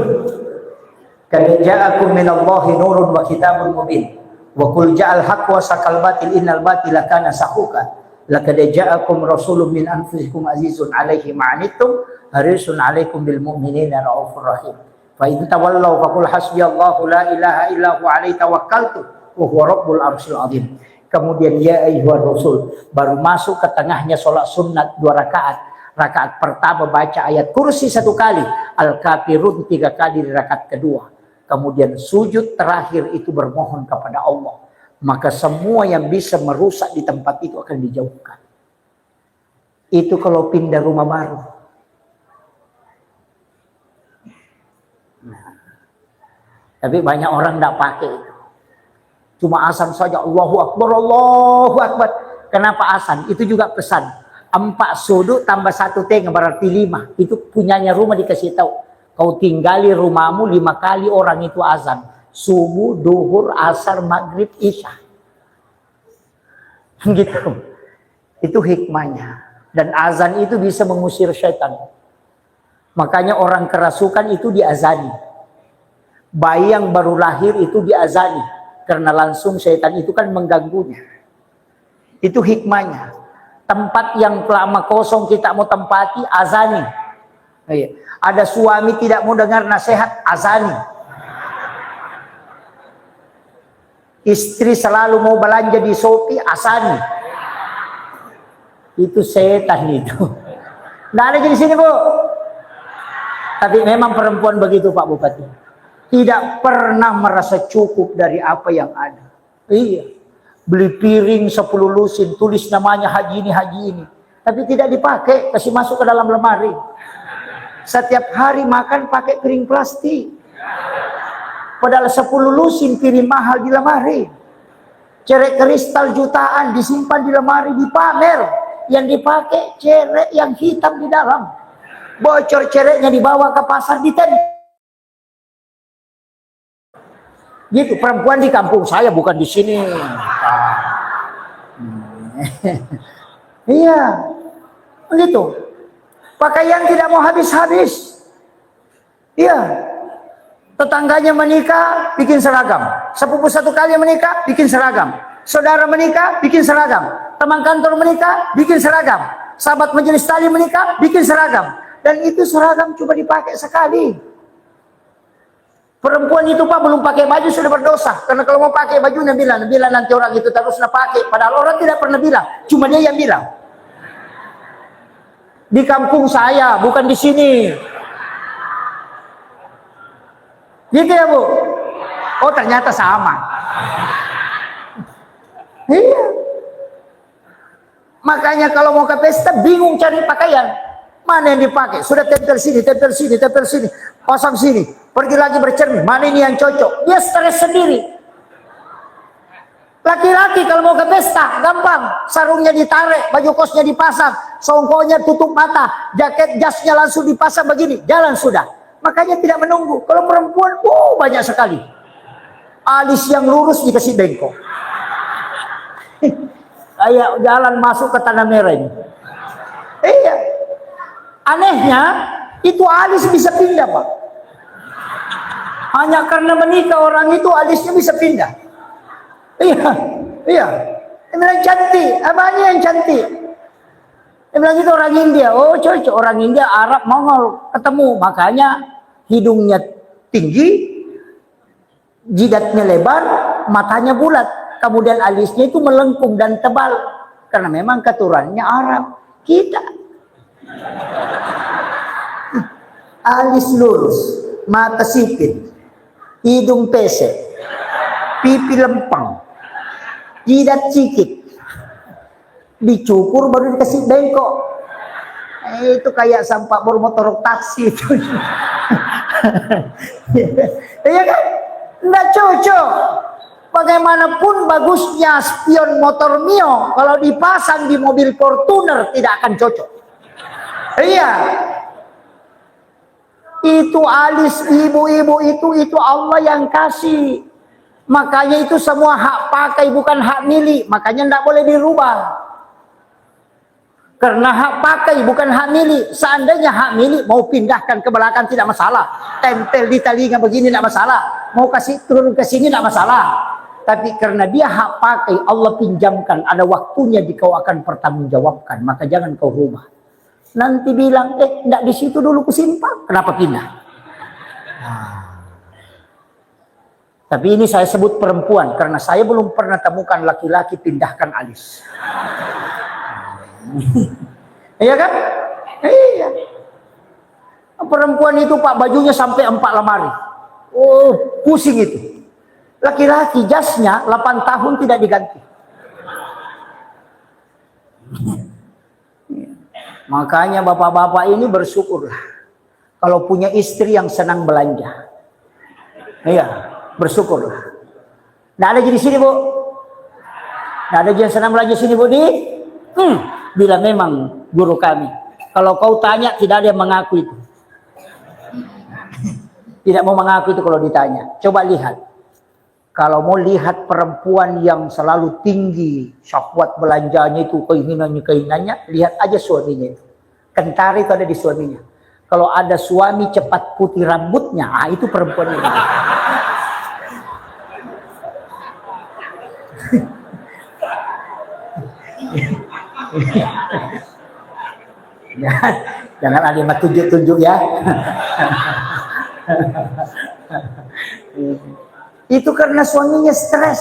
Qad ja'akum minallahi nurun wa kitabun mubin. Wa qul ja'al haqq wa sakal batil innal batila kana sahuka. Laqad ja'akum rasulun min anfusikum azizun 'alaihi ma'anittum harisun 'alaikum bil mu'minina raufur rahim. Fa in tawallaw faqul hasbiyallahu la ilaha illa hu 'alaihi tawakkaltu wa huwa rabbul arsyil 'azim. Kemudian ya ayyuhar rasul, baru masuk ke tengahnya sholat sunat 2 rakaat. Rakaat pertama baca ayat kursi 1 kali, Al-Kafirun 3 kali di rakaat kedua. Kemudian sujud terakhir itu bermohon kepada Allah. Maka semua yang bisa merusak di tempat itu akan dijauhkan. Itu kalau pindah rumah baru. Nah, tapi banyak orang tidak pakai itu. Cuma azan saja, Allahu Akbar, Allahu Akbar. Kenapa azan? Itu juga pesan. 4 sudut tambah 1 tengah berarti 5. Itu punyanya rumah dikasih tahu. Kau tinggali rumahmu 5 kali orang itu azan. Subuh, duhur, asar, maghrib, isya. Gitu. Itu hikmahnya. Dan azan itu bisa mengusir syaitan. Makanya orang kerasukan itu diazani. Bayi yang baru lahir itu diazani. Karena langsung syaitan itu kan mengganggunya. Itu hikmahnya. Tempat yang lama kosong kita mau tempati, azani. Ada suami tidak mau dengar nasihat, azani. Istri selalu mau belanja di Shopee, azani. Itu setan itu. Nggak ada di sini, Bu. Tapi memang perempuan begitu, Pak Bupati. Tidak pernah merasa cukup dari apa yang ada. Iya. Beli piring 10 lusin, tulis namanya haji ini. Tapi tidak dipakai, kasih masuk ke dalam lemari. Setiap hari makan pakai piring plastik. Padahal 10 lusin piring mahal di lemari. Cerek kristal jutaan disimpan di lemari, dipamer. Yang dipakai cerek yang hitam di dalam. Bocor cereknya dibawa ke pasar, ditendang. Gitu, perempuan di kampung saya, bukan di sini. Iya, gitu. Pakaian tidak mau habis-habis. Iya. Tetangganya menikah, bikin seragam. Sepupu satu kali menikah, bikin seragam. Saudara menikah, bikin seragam. Teman kantor menikah, bikin seragam. Sahabat majelis tali menikah, bikin seragam. Dan itu seragam cuma dipakai sekali. Perempuan itu, Pak, belum pakai baju sudah berdosa. Karena kalau mau pakai baju, bilang nanti orang itu terus pakai. Padahal orang tidak pernah bilang, cuma dia yang bilang. Di kampung saya, bukan di sini. Gitu ya, Bu? Oh, ternyata sama. Iya. Makanya kalau mau ke pesta, bingung cari pakaian. Mana yang dipakai? Sudah tempel sini, pasang sini. Pergi lagi bercermin, mana ini yang cocok? Dia stres sendiri. Laki-laki kalau mau ke pesta, gampang. Sarungnya ditarik, baju kosnya dipasang, songkonya tutup mata, jaket jasnya langsung dipasang begini, jalan sudah. Makanya tidak menunggu. Kalau perempuan, banyak sekali. Alis yang lurus dikasih bengkok. Kayak jalan masuk ke tanah merah ini. Iya. Anehnya, itu alis bisa pindah, Pak. Hanya karena menikah orang itu alisnya bisa pindah. Iya. Dia bilang cantik. Apanya yang cantik? Dia bilang itu orang India. Oh, cocok. Orang India, Arab, Mongol ketemu. Makanya hidungnya tinggi, jidatnya lebar, matanya bulat. Kemudian alisnya itu melengkung dan tebal. Karena memang keturunannya Arab. Kita alis lurus, mata sipit, hidung pesek, pipi lempang, jidat cikik, dicukur baru dikasih bengkok. Itu kayak sampah bermotor taksi itu. Iya kan? Nggak cocok. Bagaimanapun bagusnya spion motor Mio, kalau dipasang di mobil Fortuner tidak akan cocok. Iya. Itu alis ibu-ibu itu Allah yang kasih. Makanya itu semua hak pakai, bukan hak milik. Makanya tidak boleh dirubah. Karena hak pakai bukan hak milik. Seandainya hak milik mau pindahkan ke belakang tidak masalah. Tempel di telinga begini tidak masalah. Mau kasih turun ke sini tidak masalah. Tapi karena dia hak pakai, Allah pinjamkan, ada waktunya kau akan pertanggungjawabkan, maka jangan kau rubah. Nanti bilang, enggak di situ dulu kusimpan, kenapa pindah? Tapi ini saya sebut perempuan, karena saya belum pernah temukan laki-laki pindahkan alis. Iya kan? Iya. Perempuan itu, Pak, bajunya sampai 4 lemari. Oh, pusing itu. Laki-laki jasnya 8 tahun tidak diganti. Makanya bapak-bapak ini bersyukurlah kalau punya istri yang senang belanja. Iya, bersyukurlah. Nggak ada di sini, Bu. Nggak ada yang senang belanja sini, Bu. Bila memang guru kami. Kalau kau tanya, tidak ada yang mengaku itu. Tidak mau mengaku itu kalau ditanya. Coba lihat. Kalau mau lihat perempuan yang selalu tinggi, syahwat belanjanya itu, keinginannya, lihat aja suaminya itu. Kentari itu ada di suaminya. Kalau ada suami cepat putih rambutnya, itu perempuan itu. Jangan ada yang tunjuk-tunjuk ya. Itu karena suaminya stres.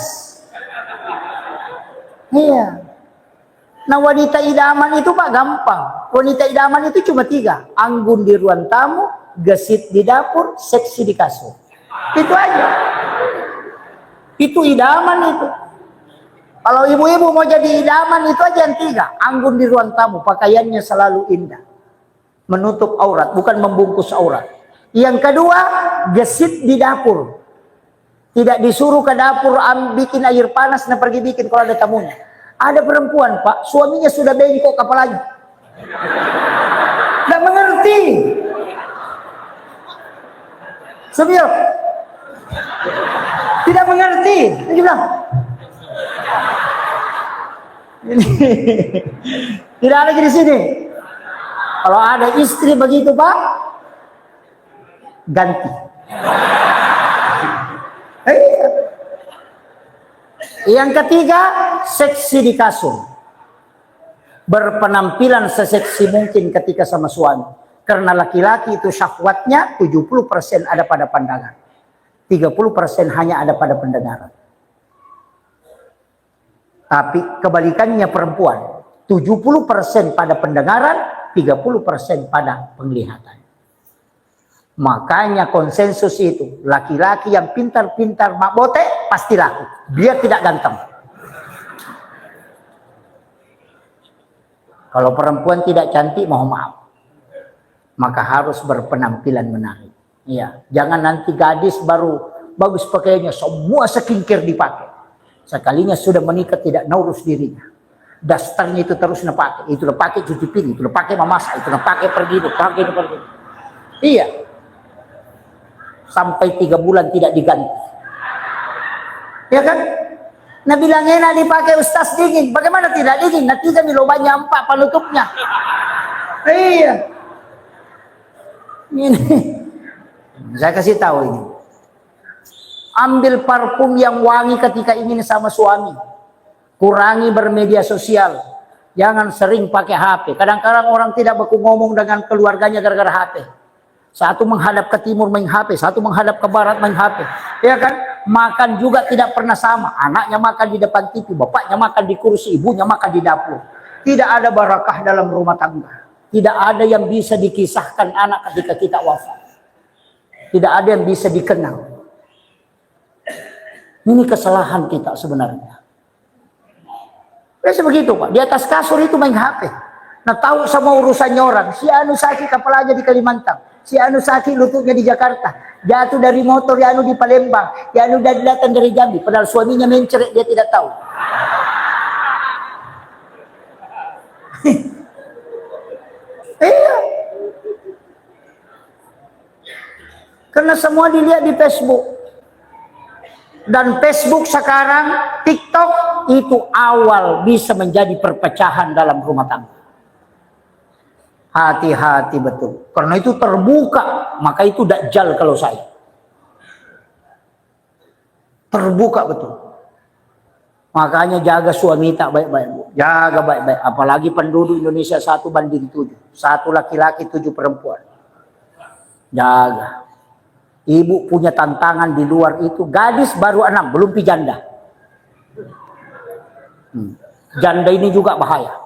Iya. Nah, wanita idaman itu Pak gampang. Wanita idaman itu cuma 3. Anggun di ruang tamu, gesit di dapur, seksi di kasur. Itu aja. Itu idaman itu. Kalau ibu-ibu mau jadi idaman itu aja yang 3. Anggun di ruang tamu, pakaiannya selalu indah. Menutup aurat, bukan membungkus aurat. Yang kedua, gesit di dapur. Tidak disuruh ke dapur bikin air panas, nah pergi bikin kalau ada tamunya. Ada perempuan Pak, suaminya sudah bengkok kepalanya. Tidak mengerti. Sebiar. Tidak mengerti. Dia bilang. Tidak ada di sini. Kalau ada istri begitu Pak, ganti. Yang ketiga, seksi di kasur. Berpenampilan seseksi mungkin ketika sama suami. Karena laki-laki itu syahwatnya 70% ada pada pandangan. 30% hanya ada pada pendengaran. Tapi kebalikannya perempuan. 70% pada pendengaran, 30% pada penglihatan. Makanya konsensus itu, laki-laki yang pintar-pintar mak bote pasti laku. Dia tidak ganteng. Kalau perempuan tidak cantik, mohon maaf, maka harus berpenampilan menarik. Iya, jangan nanti gadis baru bagus pakaiannya, semua skincare dipakai. Sekalinya sudah menikah tidak naurus dirinya. Dasternya itu terus dipakai, itu dipakai cuci piring, itu dipakai memasak, itu dipakai pergi, itu pakai itu pergi. Iya. Sampai 3 bulan tidak diganti. Ya kan? Nah bilang enak dipakai Ustaz dingin. Bagaimana tidak dingin? Nanti kan lubangnya 4 penutupnya. Iya. Ini. Saya kasih tahu ini. Ambil parfum yang wangi ketika ingin sama suami. Kurangi bermedia sosial. Jangan sering pakai HP. Kadang-kadang orang tidak baku ngomong dengan keluarganya gara-gara HP. Satu menghadap ke timur main HP, satu menghadap ke barat main HP. Ya kan? Makan juga tidak pernah sama. Anaknya makan di depan TV, bapaknya makan di kursi, ibunya makan di dapur. Tidak ada barakah dalam rumah tangga. Tidak ada yang bisa dikisahkan anak ketika kita wafat. Tidak ada yang bisa dikenal. Ini kesalahan kita sebenarnya. Biasa begitu Pak. Di atas kasur itu main HP. Nah tahu sama urusannya orang. Si anu sakit kepalanya di Kalimantan. Si anu sakit lututnya di Jakarta. Jatuh dari motor, ya anu di Palembang. Ya anu datang dari Jambi. Padahal suaminya mencerek, dia tidak tahu. Iya. Karena semua dilihat di Facebook. Dan Facebook sekarang, TikTok itu awal bisa menjadi perpecahan dalam rumah tangga. Hati-hati betul. Karena itu terbuka. Maka itu dajjal kalau saya. Terbuka betul. Makanya jaga suami tak baik-baik. Jaga baik-baik. Apalagi penduduk Indonesia 1:7. 1 laki-laki 7 perempuan. Jaga. Ibu punya tantangan di luar itu. Gadis baru 6. Belum janda. Janda ini juga bahaya.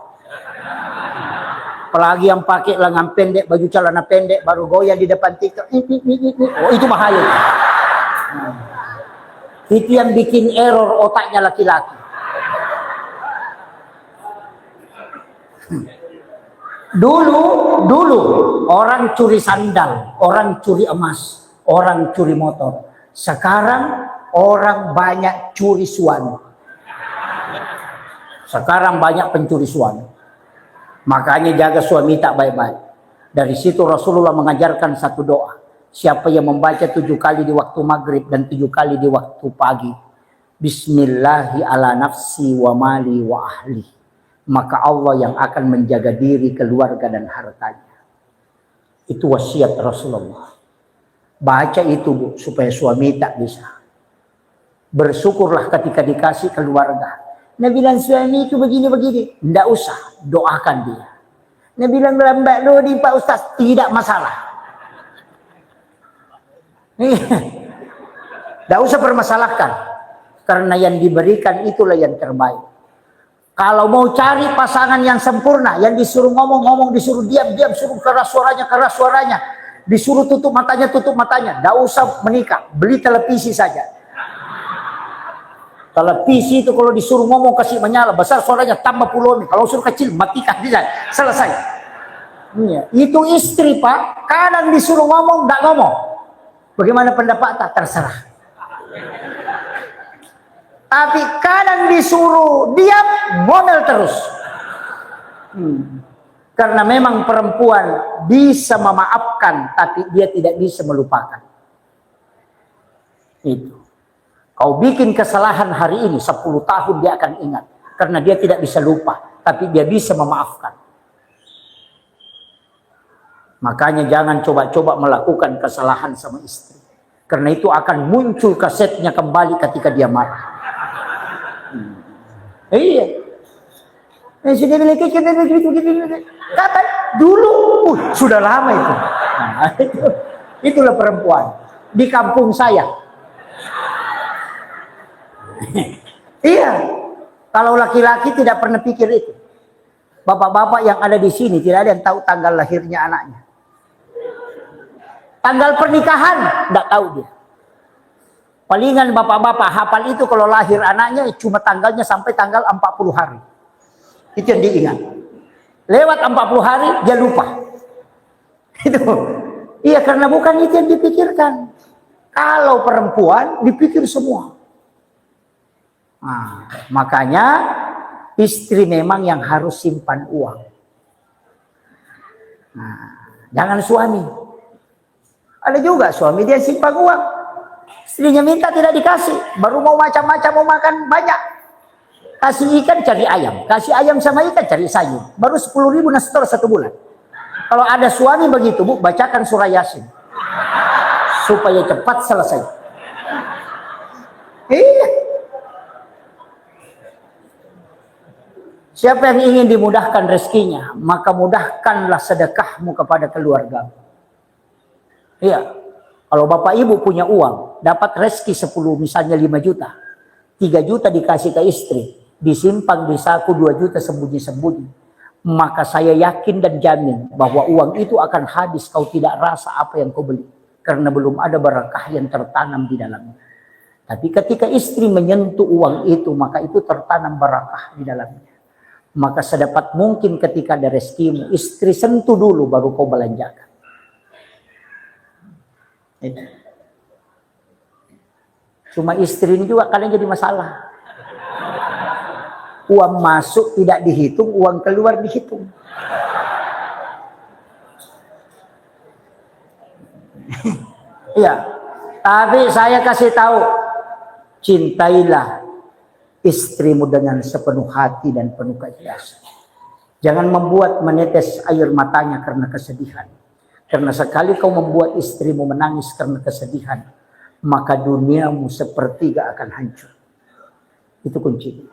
Apalagi yang pakai lengan pendek, baju celana pendek, baru goyang di depan TikTok. Oh, itu bahaya. Itu yang bikin error otaknya laki-laki. Dulu orang curi sandal, orang curi emas, orang curi motor. Sekarang orang banyak curi suami. Sekarang banyak pencuri suami. Makanya jaga suami tak baik-baik. Dari situ Rasulullah mengajarkan satu doa. Siapa yang membaca 7 kali di waktu maghrib dan 7 kali di waktu pagi. Bismillahi ala nafsi wa mali wa ahli. Maka Allah yang akan menjaga diri, keluarga dan hartanya. Itu wasiat Rasulullah. Baca itu Bu, supaya suami tak bisa. Bersyukurlah ketika dikasih keluarga. Nabi bilang suami itu begini-begini. Tidak usah, doakan dia. Nabi bilang lambat lodi Pak Ustaz, tidak masalah. Tidak usah permasalahkan. Karena yang diberikan itulah yang terbaik. Kalau mau cari pasangan yang sempurna, yang disuruh ngomong-ngomong, disuruh diam-diam, suruh keras suaranya, disuruh tutup matanya, tidak usah menikah, beli televisi saja. Televisi itu kalau disuruh ngomong kasih menyala, besar suaranya tambah puluhan, kalau suruh kecil matikan dia, selesai. Itu istri Pak, kadang disuruh ngomong, tidak ngomong. Bagaimana pendapat tak terserah. Tapi kadang disuruh diam, ngomel terus. Karena memang perempuan bisa memaafkan, tapi dia tidak bisa melupakan. Itu. Kau bikin kesalahan hari ini, 10 tahun dia akan ingat. Karena dia tidak bisa lupa, tapi dia bisa memaafkan. Makanya jangan coba-coba melakukan kesalahan sama istri. Karena itu akan muncul kasetnya kembali ketika dia marah. Iya. Sudah bilang kata dulu, sudah lama itu. Nah, itulah perempuan di kampung saya. Iya. Kalau laki-laki tidak pernah pikir itu. Bapak-bapak yang ada di sini tidak ada yang tahu tanggal lahirnya anaknya. Tanggal pernikahan tidak tahu dia. Palingan bapak-bapak hafal itu kalau lahir anaknya cuma tanggalnya sampai tanggal 40 hari. Itu yang diingat. Lewat 40 hari dia lupa. Itu. Iya, karena bukan itu yang dipikirkan. Kalau perempuan dipikir semua. Nah, makanya istri memang yang harus simpan uang. Nah, jangan suami. Ada juga suami dia simpan uang. Istrinya minta tidak dikasih. Baru mau macam-macam, mau makan banyak. Kasih ikan cari ayam. Kasih ayam sama ikan cari sayur. Baru 10.000 setor 1 bulan. Kalau ada suami begitu Bu, bacakan surah Yasin. Supaya cepat selesai. Iya. Siapa yang ingin dimudahkan rezekinya, maka mudahkanlah sedekahmu kepada keluarga. Iya. Kalau bapak ibu punya uang, dapat rezeki 10 misalnya 5 juta. 3 juta dikasih ke istri, disimpan di saku 2 juta sembunyi-sembunyi. Maka saya yakin dan jamin bahwa uang itu akan habis, kau tidak rasa apa yang kau beli. Karena belum ada barakah yang tertanam di dalamnya. Tapi ketika istri menyentuh uang itu, maka itu tertanam barakah di dalamnya. Maka sedapat mungkin ketika ada rezekimu, istri sentuh dulu baru kau belanjakan. Cuma istri ini juga kadang jadi masalah. Uang masuk tidak dihitung, uang keluar dihitung. Iya. Tapi saya kasih tahu, cintailah istrimu dengan sepenuh hati dan penuh keikhlasan. Jangan membuat menetes air matanya karena kesedihan. Karena sekali kau membuat istrimu menangis karena kesedihan, maka duniamu sepertiga akan hancur. Itu kuncinya.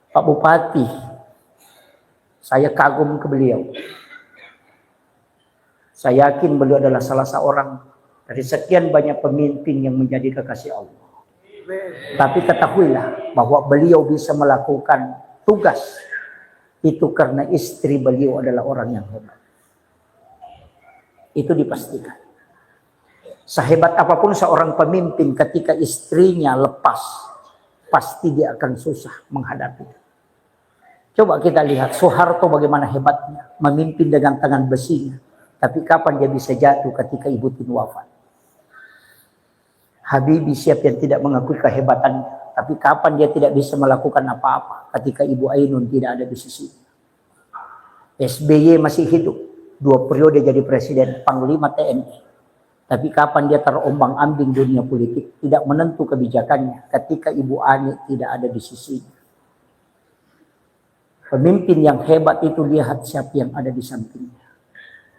Pak Bupati, saya kagum ke beliau. Saya yakin beliau adalah salah seorang dari sekian banyak pemimpin yang menjadi kekasih Allah. Tapi ketahuilah bahwa beliau bisa melakukan tugas itu karena istri beliau adalah orang yang hebat. Itu dipastikan. Sehebat apapun seorang pemimpin, ketika istrinya lepas, pasti dia akan susah menghadapi. Coba kita lihat Soeharto bagaimana hebatnya, memimpin dengan tangan besinya. Tapi kapan dia bisa jatuh ketika Ibu Tun wafat? Habibie siapa yang tidak mengakui kehebatannya, tapi kapan dia tidak bisa melakukan apa-apa ketika Ibu Ainun tidak ada di sisinya? SBY masih hidup, 2 periode jadi presiden, panglima TNI. Tapi kapan dia terombang-ambing dunia politik, tidak menentu kebijakannya ketika Ibu Ani tidak ada di sisinya. Pemimpin yang hebat itu lihat siapa yang ada di sampingnya.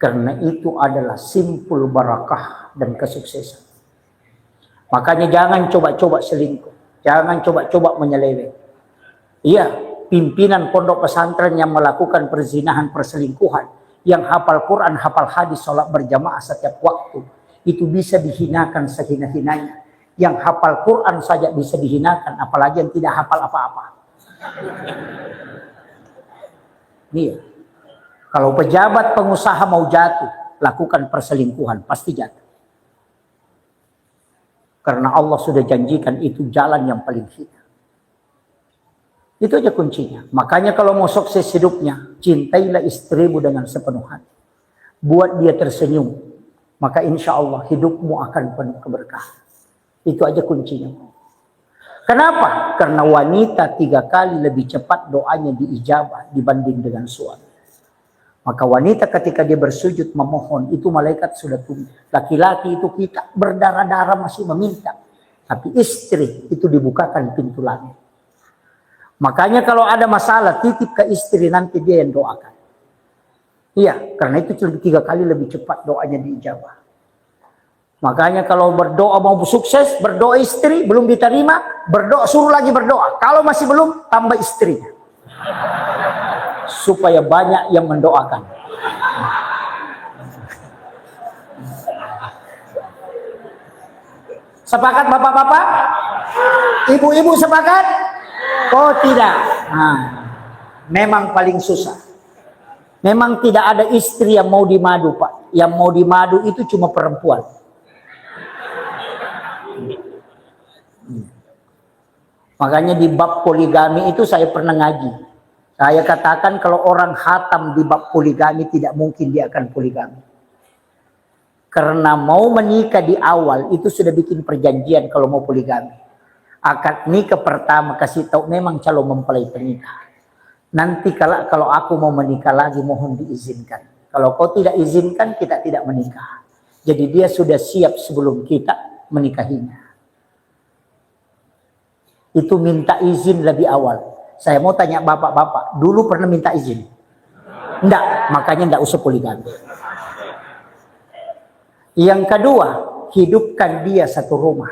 Karena itu adalah simpul barakah dan kesuksesan. Makanya jangan coba-coba selingkuh. Jangan coba-coba menyeleweng. Iya, pimpinan pondok pesantren yang melakukan perzinahan, perselingkuhan, yang hafal Quran, hafal hadis, sholat berjamaah setiap waktu, itu bisa dihinakan sehina-hinanya. Yang hafal Quran saja bisa dihinakan, apalagi yang tidak hafal apa-apa. Iya. Kalau pejabat pengusaha mau jatuh, lakukan perselingkuhan, pasti jatuh. Karena Allah sudah janjikan itu jalan yang paling hina. Itu aja kuncinya. Makanya kalau mau sukses hidupnya, cintailah istrimu dengan sepenuh hati. Buat dia tersenyum. Maka insya Allah hidupmu akan penuh keberkahan. Itu aja kuncinya. Kenapa? Karena wanita 3 kali lebih cepat doanya diijabah dibanding dengan suami. Maka wanita ketika dia bersujud memohon, itu malaikat sudah tunggu. Laki-laki itu kita berdarah-darah masih meminta. Tapi istri itu dibukakan pintu langit. Makanya kalau ada masalah, titip ke istri, nanti dia yang doakan. Iya, karena itu 3 kali lebih cepat doanya diijabah. Makanya kalau berdoa mau sukses, berdoa istri, belum diterima, berdoa, suruh lagi berdoa. Kalau masih belum, tambah istrinya. Supaya banyak yang mendoakan. Sepakat bapak-bapak? Ibu-ibu sepakat? Oh tidak. Nah, memang paling susah. Memang tidak ada istri yang mau dimadu, Pak. Yang mau dimadu itu cuma perempuan. Makanya di bab poligami itu saya pernah ngaji. Saya katakan kalau orang khatam di bab poligami tidak mungkin dia akan poligami. Karena mau menikah di awal itu sudah bikin perjanjian kalau mau poligami. Akad nikah pertama kasih tahu memang calon mempelai penikah. Nanti kalau aku mau menikah lagi mohon diizinkan. Kalau kau tidak izinkan kita tidak menikah. Jadi dia sudah siap sebelum kita menikahinya. Itu minta izin lebih awal. Saya mau tanya bapak-bapak, dulu pernah minta izin? Enggak, makanya enggak usah poligami. Yang kedua, hidupkan dia satu rumah.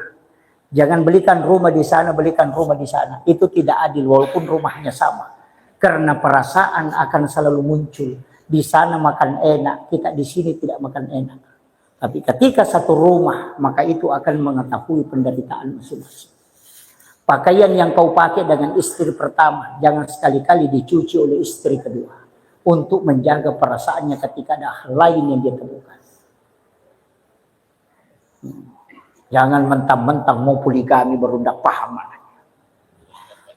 Jangan belikan rumah di sana, belikan rumah di sana. Itu tidak adil walaupun rumahnya sama. Karena perasaan akan selalu muncul. Di sana makan enak, kita di sini tidak makan enak. Tapi ketika satu rumah, maka itu akan mengetahui penderitaan masing-masing. Pakaian yang kau pakai dengan istri pertama, jangan sekali-kali dicuci oleh istri kedua. Untuk menjaga perasaannya ketika ada hal lain yang dia temukan. Jangan mentang-mentang mau poligami baru tidak paham.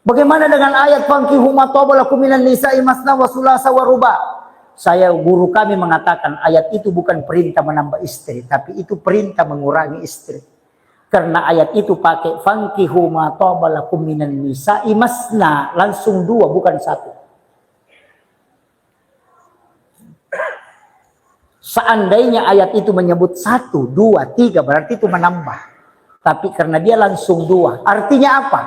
Bagaimana dengan ayat fankihu ma taba lakum minan nisa'i masna wa sulasa wa ruba? Saya guru kami mengatakan ayat itu bukan perintah menambah istri, tapi itu perintah mengurangi istri. Karena ayat itu pakai fankihu ma taba lakum minan nisa'i masna, langsung 2 bukan 1. Seandainya ayat itu menyebut 1, 2, 3 berarti itu menambah. Tapi karena dia langsung 2, artinya apa?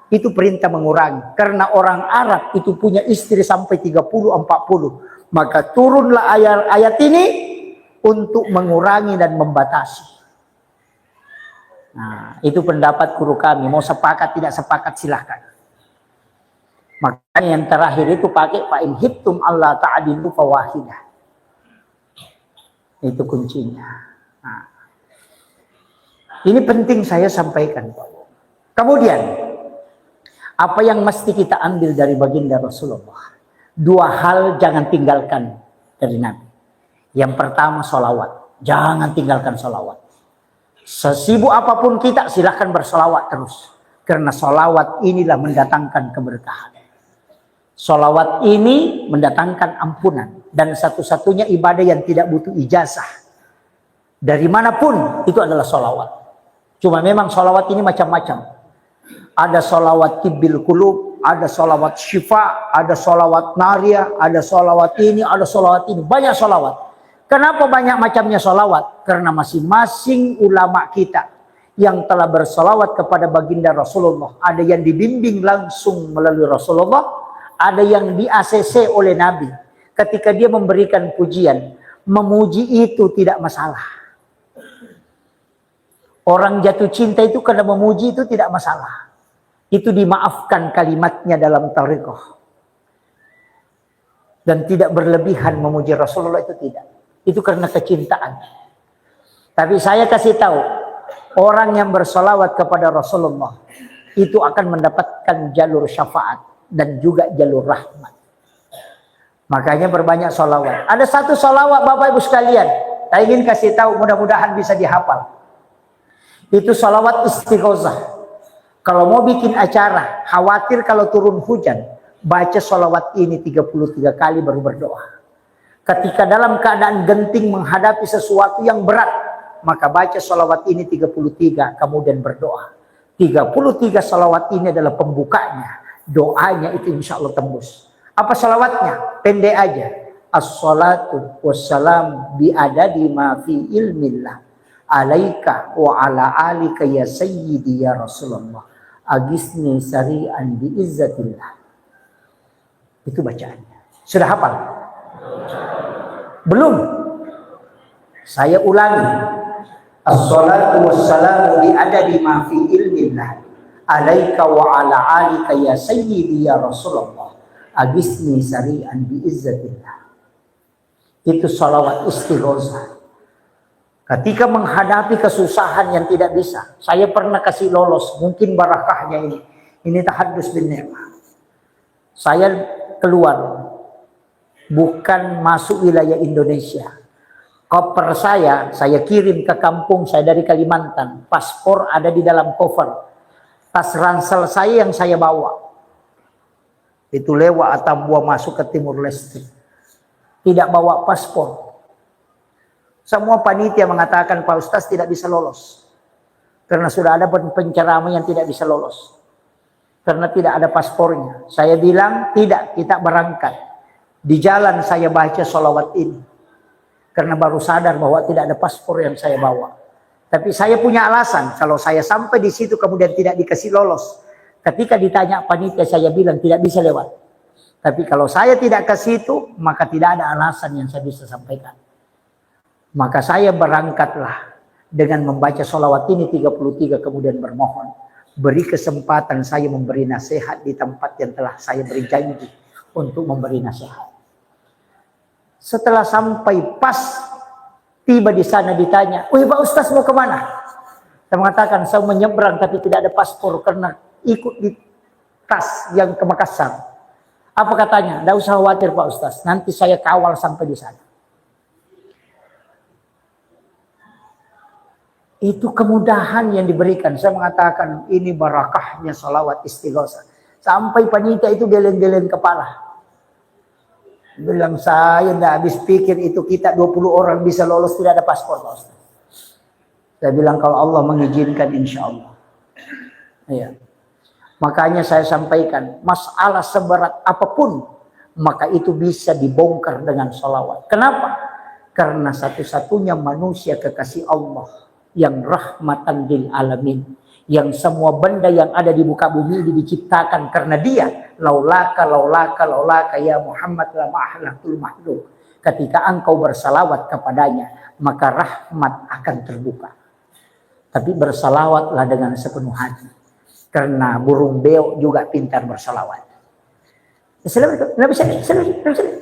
Itu perintah mengurangi. Karena orang Arab itu punya istri sampai 30, 40. Maka turunlah ayat ini untuk mengurangi dan membatasi. Nah, itu pendapat guru kami. Mau sepakat tidak sepakat silahkan. Makanya yang terakhir itu pakai fa in hittum alla ta'dilu fawahidah. Itu kuncinya. Nah, ini penting saya sampaikan. Kemudian, apa yang mesti kita ambil dari baginda Rasulullah? 2 hal jangan tinggalkan dari Nabi. Yang pertama sholawat. Jangan tinggalkan sholawat. Sesibuk apapun kita silahkan bersolawat terus. Karena solawat inilah mendatangkan keberkahan. Solawat ini mendatangkan ampunan. Dan satu-satunya ibadah yang tidak butuh ijazah. Dari manapun itu adalah solawat. Cuma memang solawat ini macam-macam. Ada solawat tibbil qulub, ada sholawat syifa, ada sholawat naria, ada sholawat ini, ada sholawat ini. Banyak sholawat. Kenapa banyak macamnya sholawat? Karena masing-masing ulama kita yang telah bersolawat kepada baginda Rasulullah. Ada yang dibimbing langsung melalui Rasulullah. Ada yang di ACC oleh Nabi. Ketika dia memberikan pujian, memuji itu tidak masalah. Orang jatuh cinta itu karena memuji itu tidak masalah. Itu dimaafkan kalimatnya dalam tariqah. Dan tidak berlebihan memuji Rasulullah itu tidak. Itu karena kecintaan. Tapi saya kasih tahu, orang yang bersolawat kepada Rasulullah itu akan mendapatkan jalur syafaat dan juga jalur rahmat. Makanya berbanyak solawat. Ada satu solawat Bapak Ibu sekalian, saya ingin kasih tahu, mudah-mudahan bisa dihafal. Itu solawat istighosah. Kalau mau bikin acara, khawatir kalau turun hujan, baca solawat ini 33 kali baru berdoa. Ketika dalam keadaan genting menghadapi sesuatu yang berat, maka baca solawat ini 33, kemudian berdoa. 33 solawat ini adalah pembukanya. Doanya itu insya Allah tembus. Apa solawatnya? Pendek aja. As-salatu wassalamu bi'adadi ma fi ilmillah. Alaika wa ala alika ya sayyidi ya Rasulullah. Agisni sari'an bi'izzatillah. Itu bacaannya. Sudah hafal? Belum? Saya ulangi. As-salatu wassalamu bi'adadi ma fi ilmillah. Alaika wa ala alika ya sayyidi ya Rasulullah. Agisni sari'an bi'izzatillah. Itu salawat istighosah. Ketika menghadapi kesusahan yang tidak bisa, saya pernah kasih lolos, mungkin barakahnya ini. Ini tahaddus bin ni'mah. Saya keluar, bukan masuk wilayah Indonesia. Koper saya kirim ke kampung saya dari Kalimantan. Paspor ada di dalam koper. Tas ransel saya yang saya bawa. Itu lewat Atambua masuk ke Timur Leste. Tidak bawa paspor. Semua panitia mengatakan Pak Ustaz tidak bisa lolos. Karena sudah ada penceramah yang tidak bisa lolos. Karena tidak ada paspornya. Saya bilang tidak, kita berangkat. Di jalan saya baca sholawat ini. Karena baru sadar bahwa tidak ada paspor yang saya bawa. Tapi saya punya alasan. Kalau saya sampai di situ kemudian tidak dikasih lolos. Ketika ditanya panitia saya bilang tidak bisa lewat. Tapi kalau saya tidak ke situ, maka tidak ada alasan yang saya bisa sampaikan. Maka saya berangkatlah dengan membaca sholawat ini 33 kemudian bermohon. Beri kesempatan saya memberi nasihat di tempat yang telah saya beri janji untuk memberi nasihat. Setelah sampai pas tiba di sana ditanya, "Wih Pak Ustaz mau kemana?" Saya mengatakan saya menyeberang tapi tidak ada paspor karena ikut di tas yang ke Makassar. Apa katanya? Tidak usah khawatir Pak Ustaz, nanti saya kawal sampai di sana. Itu kemudahan yang diberikan. Saya mengatakan ini barakahnya salawat istighosah. Sampai panitia itu geleng-geleng kepala. Bilang saya tidak habis pikir itu kita 20 orang bisa lolos tidak ada paspor Pak Ustaz. Saya bilang kalau Allah mengizinkan insya Allah. Iya. Makanya saya sampaikan masalah seberat apapun maka itu bisa dibongkar dengan salawat. Kenapa? Karena satu-satunya manusia kekasih Allah yang rahmatan lil alamin, yang semua benda yang ada di muka bumi ini diciptakan karena dia. Laulaka ya Muhammad la ma'ahlatul mahluk. Ketika engkau bersalawat kepadanya maka rahmat akan terbuka. Tapi bersalawatlah dengan sepenuh hati, karena burung beo juga pintar bersalawat.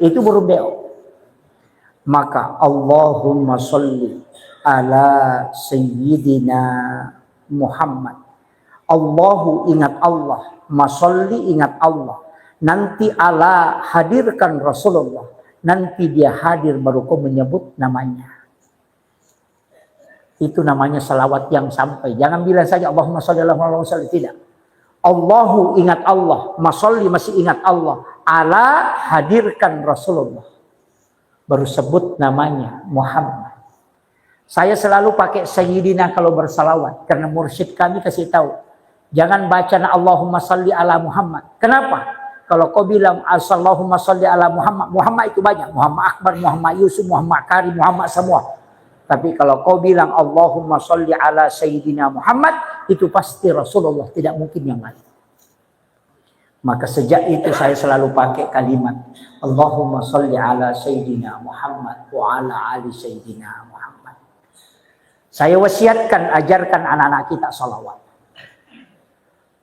Itu burung beo. Maka Allahumma sholli ala sayyidina Muhammad. Allahu ingat Allah, masolli ingat Allah. Nanti ala hadirkan Rasulullah. Nanti dia hadir baru kau menyebut namanya. Itu namanya salawat yang sampai. Jangan bilang saja Allahumma sholli ala Muhammad, tidak. Allahu ingat Allah, masolli masih ingat Allah. Ala hadirkan Rasulullah. Baru sebut namanya Muhammad. Saya selalu pakai Sayyidina kalau bersalawat. Karena mursyid kami kasih tahu. Jangan baca Allahumma salli ala Muhammad. Kenapa? Kalau kau bilang Allahumma salli ala Muhammad, Muhammad itu banyak. Muhammad Akbar, Muhammad Yusuf, Muhammad Karim, Muhammad semua. Tapi kalau kau bilang Allahumma salli ala Sayyidina Muhammad, itu pasti Rasulullah, tidak mungkin yang lain. Maka sejak itu saya selalu pakai kalimat Allahumma salli ala Sayyidina Muhammad wa ala ali Sayyidina Muhammad. Saya wasiatkan, ajarkan anak-anak kita salawat.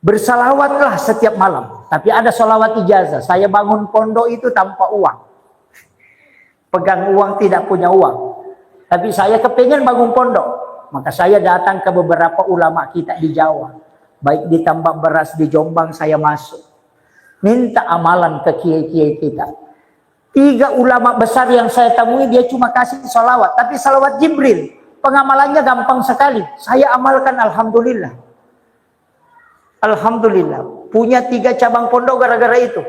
Bersalawatlah setiap malam. Tapi ada salawat ijazah. Saya bangun pondok itu tanpa uang. Pegang uang, tidak punya uang. Tapi saya kepengen bangun pondok. Maka saya datang ke beberapa ulama kita di Jawa. Baik di Tambak Beras, di Jombang saya masuk. Minta amalan ke kiai-kiai kita. 3 ulama besar yang saya temui, dia cuma kasih salawat. Tapi salawat Jibril, pengamalannya gampang sekali. Saya amalkan, alhamdulillah. Alhamdulillah. Punya 3 cabang pondok gara-gara itu.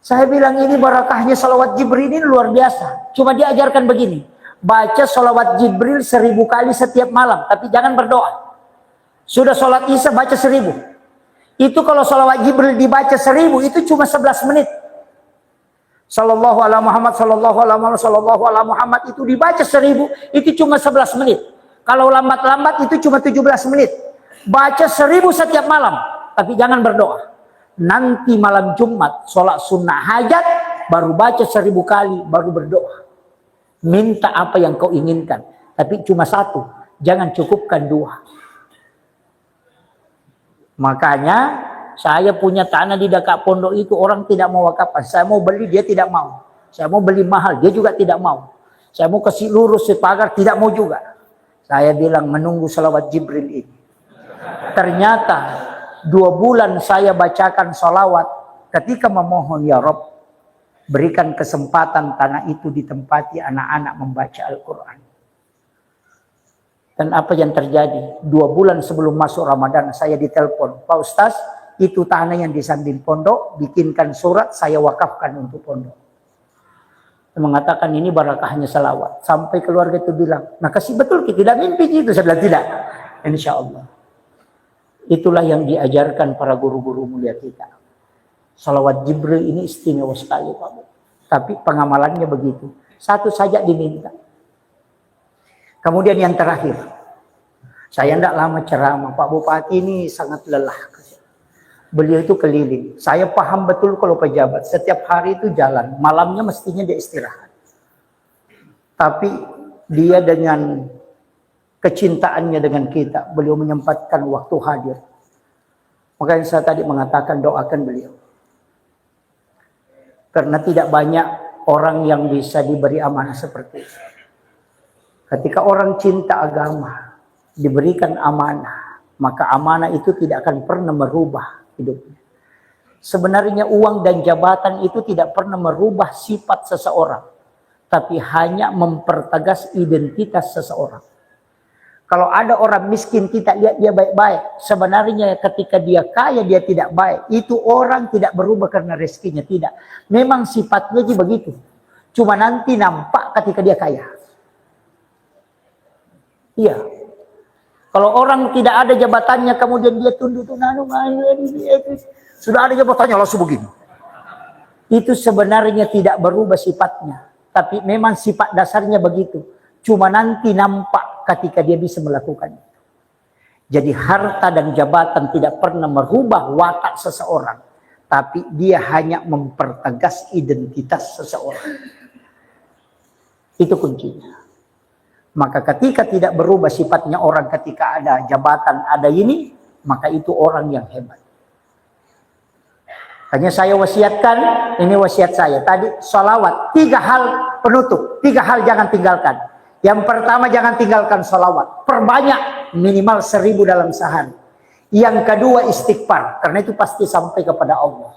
Saya bilang ini barakahnya salawat Jibril ini luar biasa. Cuma diajarkan begini. Baca salawat Jibril 1000 kali setiap malam. Tapi jangan berdoa. Sudah sholat isya baca 1000. Itu kalau salawat Jibril dibaca 1000 itu cuma 11 menit. Sallallahu ala Muhammad, sallallahu ala Muhammad, sallallahu ala Muhammad itu dibaca 1000 itu cuma 11 menit. Kalau lambat-lambat itu cuma 17 menit. Baca 1000 setiap malam. Tapi jangan berdoa. Nanti malam Jumat sholat sunnah hajat baru baca 1000 kali baru berdoa. Minta apa yang kau inginkan. Tapi cuma 1. Jangan cukupkan 2. Makanya saya punya tanah di dekat pondok itu, orang tidak mau wakafkan. Saya mau beli, dia tidak mau. Saya mau beli mahal, dia juga tidak mau. Saya mau kasih lurus sepagar, tidak mau juga. Saya bilang menunggu salawat Jibril ini. Ternyata 2 bulan saya bacakan salawat. Ketika memohon, ya Rob, berikan kesempatan tanah itu ditempati anak-anak membaca Al-Quran. Dan apa yang terjadi? 2 bulan sebelum masuk Ramadan saya ditelepon, Pak Ustaz, itu tanah yang di samping pondok, bikinkan surat, saya wakafkan untuk pondok. Mengatakan ini barakahnya salawat. Sampai keluarga itu bilang, nah kasih betul kita tidak mimpi itu. Saya bilang tidak. Insya Allah. Itulah yang diajarkan para guru-guru mulia kita. Salawat Jibril ini istimewa sekali Pak Bu. Tapi pengamalannya begitu. 1 saja diminta. Kemudian yang terakhir. Saya tidak lama ceramah. Pak Bupati ini sangat lelah. Beliau itu keliling. Saya paham betul kalau pejabat. Setiap hari itu jalan. Malamnya mestinya dia istirahat. Tapi dia dengan kecintaannya dengan kita, beliau menyempatkan waktu hadir. Makanya saya tadi mengatakan doakan beliau. Karena tidak banyak orang yang bisa diberi amanah seperti itu. Ketika orang cinta agama, diberikan amanah, maka amanah itu tidak akan pernah merubah hidupnya. Sebenarnya uang dan jabatan itu tidak pernah merubah sifat seseorang. Tapi hanya mempertegas identitas seseorang. Kalau ada orang miskin, kita lihat dia baik-baik. Sebenarnya ketika dia kaya, dia tidak baik. Itu orang tidak berubah karena rezekinya. Tidak. Memang sifatnya juga begitu. Cuma nanti nampak ketika dia kaya. Iya. Kalau orang tidak ada jabatannya, kemudian dia tunduk. Sudah ada jabatannya, langsung begini. Itu sebenarnya tidak berubah sifatnya. Tapi memang sifat dasarnya begitu. Cuma nanti nampak ketika dia bisa melakukannya. Jadi harta dan jabatan tidak pernah merubah watak seseorang. Tapi dia hanya mempertegas identitas seseorang. Itu kuncinya. Maka ketika tidak berubah sifatnya orang ketika ada jabatan, ada ini, maka itu orang yang hebat. Hanya saya wasiatkan, ini wasiat saya. Tadi salawat, 3 hal penutup. 3 hal jangan tinggalkan. Yang pertama jangan tinggalkan salawat. Perbanyak minimal 1000 dalam sehari. Yang kedua istighfar. Karena itu pasti sampai kepada Allah.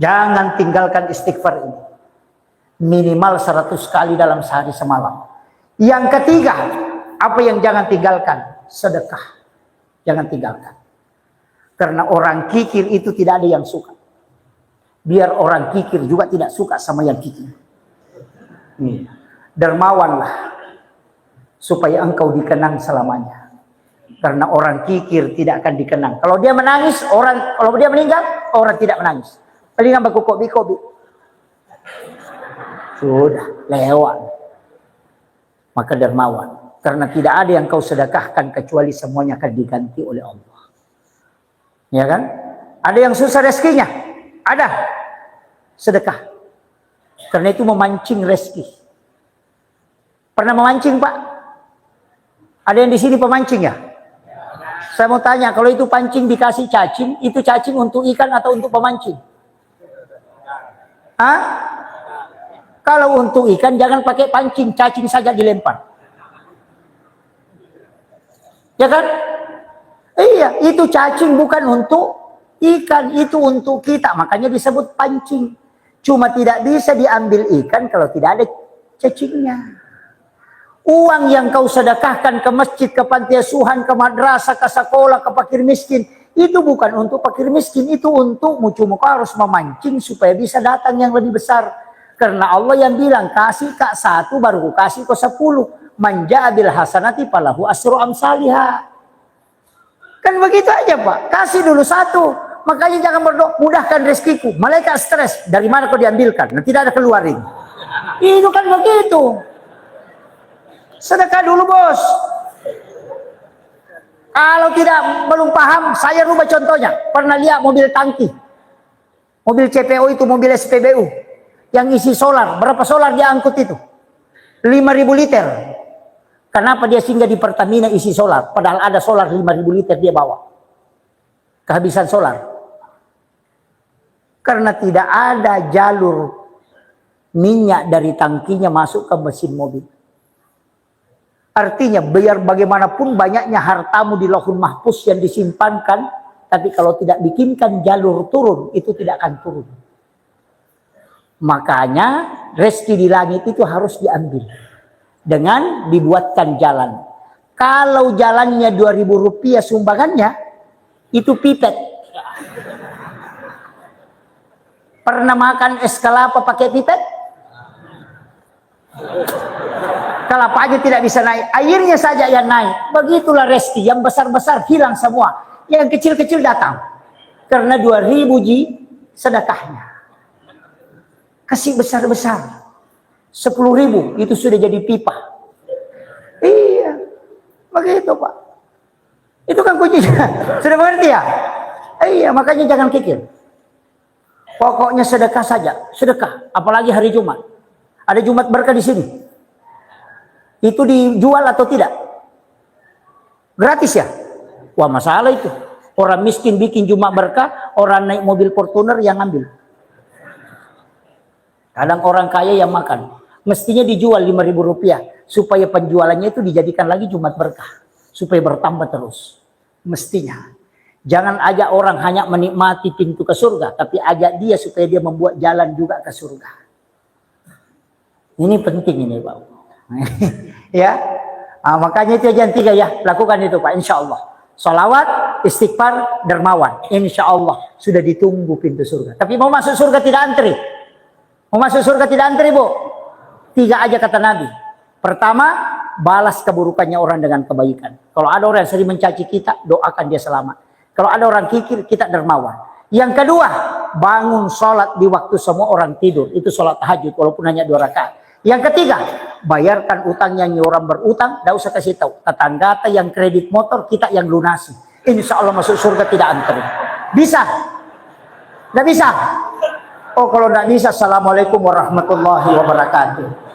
Jangan tinggalkan istighfar ini. Minimal 100 kali dalam sehari semalam. Yang ketiga, apa yang jangan tinggalkan? Sedekah. Jangan tinggalkan. Karena orang kikir itu tidak ada yang suka. Biar orang kikir juga tidak suka sama yang kikir. Dermawanlah supaya engkau dikenang selamanya. Karena orang kikir tidak akan dikenang. Kalau dia menangis, kalau dia meninggal, orang tidak menangis. Palingan baku kobi-kobi. Sudah lewat. Maka dermawan. Karena tidak ada yang kau sedekahkan kecuali semuanya akan diganti oleh Allah. Ya kan? Ada yang susah rezekinya? Ada. Sedekah. Karena itu memancing rezeki. Pernah memancing, Pak? Ada yang di sini pemancing ya? Saya mau tanya, kalau itu pancing dikasih cacing, itu cacing untuk ikan atau untuk pemancing? Hah? Kalau untuk ikan jangan pakai pancing, cacing saja dilempar. Ya kan? Iya, itu cacing bukan untuk ikan, itu untuk kita. Makanya disebut pancing. Cuma tidak bisa diambil ikan kalau tidak ada cacingnya. Uang yang kau sedekahkan ke masjid, ke panti asuhan, ke madrasah, ke sekolah, ke fakir miskin, itu bukan untuk fakir miskin, itu untukmu. Cuma kau harus memancing supaya bisa datang yang lebih besar. Karena Allah yang bilang, kasih kak 1 baru ku kasih kau 10. Manja bil hasanati falahu asru amsalihah. Kan begitu aja Pak, kasih dulu 1. Makanya jangan berdoa, mudahkan rezekiku. Malaikat stres, dari mana kau diambilkan? Nah, tidak ada keluarin. Itu kan begitu. Sedekah dulu bos. Kalau tidak belum paham, saya rubah contohnya. Pernah lihat mobil tangki, mobil CPO itu, mobil SPBU yang isi solar. Berapa solar dia angkut itu? 5.000 liter. Kenapa dia singgah di Pertamina isi solar? Padahal ada solar 5.000 liter dia bawa. Kehabisan solar. Karena tidak ada jalur minyak dari tangkinya masuk ke mesin mobil. Artinya biar bagaimanapun banyaknya hartamu di Lauhul Mahfuz yang disimpankan, tapi kalau tidak bikinkan jalur turun, itu tidak akan turun. Makanya rezeki di langit itu harus diambil dengan dibuatkan jalan. Kalau jalannya 2.000 rupiah sumbangannya, itu pipet. Pernah makan es kelapa pakai pipet? Kelapa aja tidak bisa naik, airnya saja yang naik. Begitulah rezeki, yang besar-besar hilang semua, yang kecil-kecil datang. Karena 2.000 sedekahnya. Kasih besar-besar. 10.000 itu sudah jadi pipa. Iya, begitu Pak. Itu kan kuncinya. Sudah mengerti ya? Iya, makanya jangan kikir. Pokoknya sedekah saja, sedekah. Apalagi hari Jumat. Ada Jumat berkah di sini. Itu dijual atau tidak? Gratis ya? Wah masalah itu. Orang miskin bikin Jumat berkah, orang naik mobil Fortuner yang ambil. Kadang orang kaya yang makan. Mestinya dijual 5.000 rupiah. Supaya penjualannya itu dijadikan lagi Jumat berkah. Supaya bertambah terus. Mestinya. Jangan ajak orang hanya menikmati pintu ke surga. Tapi ajak dia supaya dia membuat jalan juga ke surga. Ini penting ini Pak. Ya, makanya itu yang 3 ya, lakukan itu Pak, insya Allah. Salawat, istighfar, dermawan, insya Allah sudah ditunggu pintu surga. Tapi mau masuk surga tidak antri, mau masuk surga tidak antri Bu. 3 aja kata Nabi. Pertama, balas keburukannya orang dengan kebaikan. Kalau ada orang yang sering mencaci kita, doakan dia selamat. Kalau ada orang kikir, kita dermawan. Yang kedua, bangun sholat di waktu semua orang tidur, itu sholat tahajud walaupun hanya 2 rakaat. Yang ketiga, bayarkan utangnya orang berutang, tidak usah kasih tahu. Tetangga yang kredit motor, kita yang lunasi. Insya Allah masuk surga tidak antri. Bisa? Tidak bisa? Oh kalau tidak bisa, Assalamualaikum warahmatullahi wabarakatuh.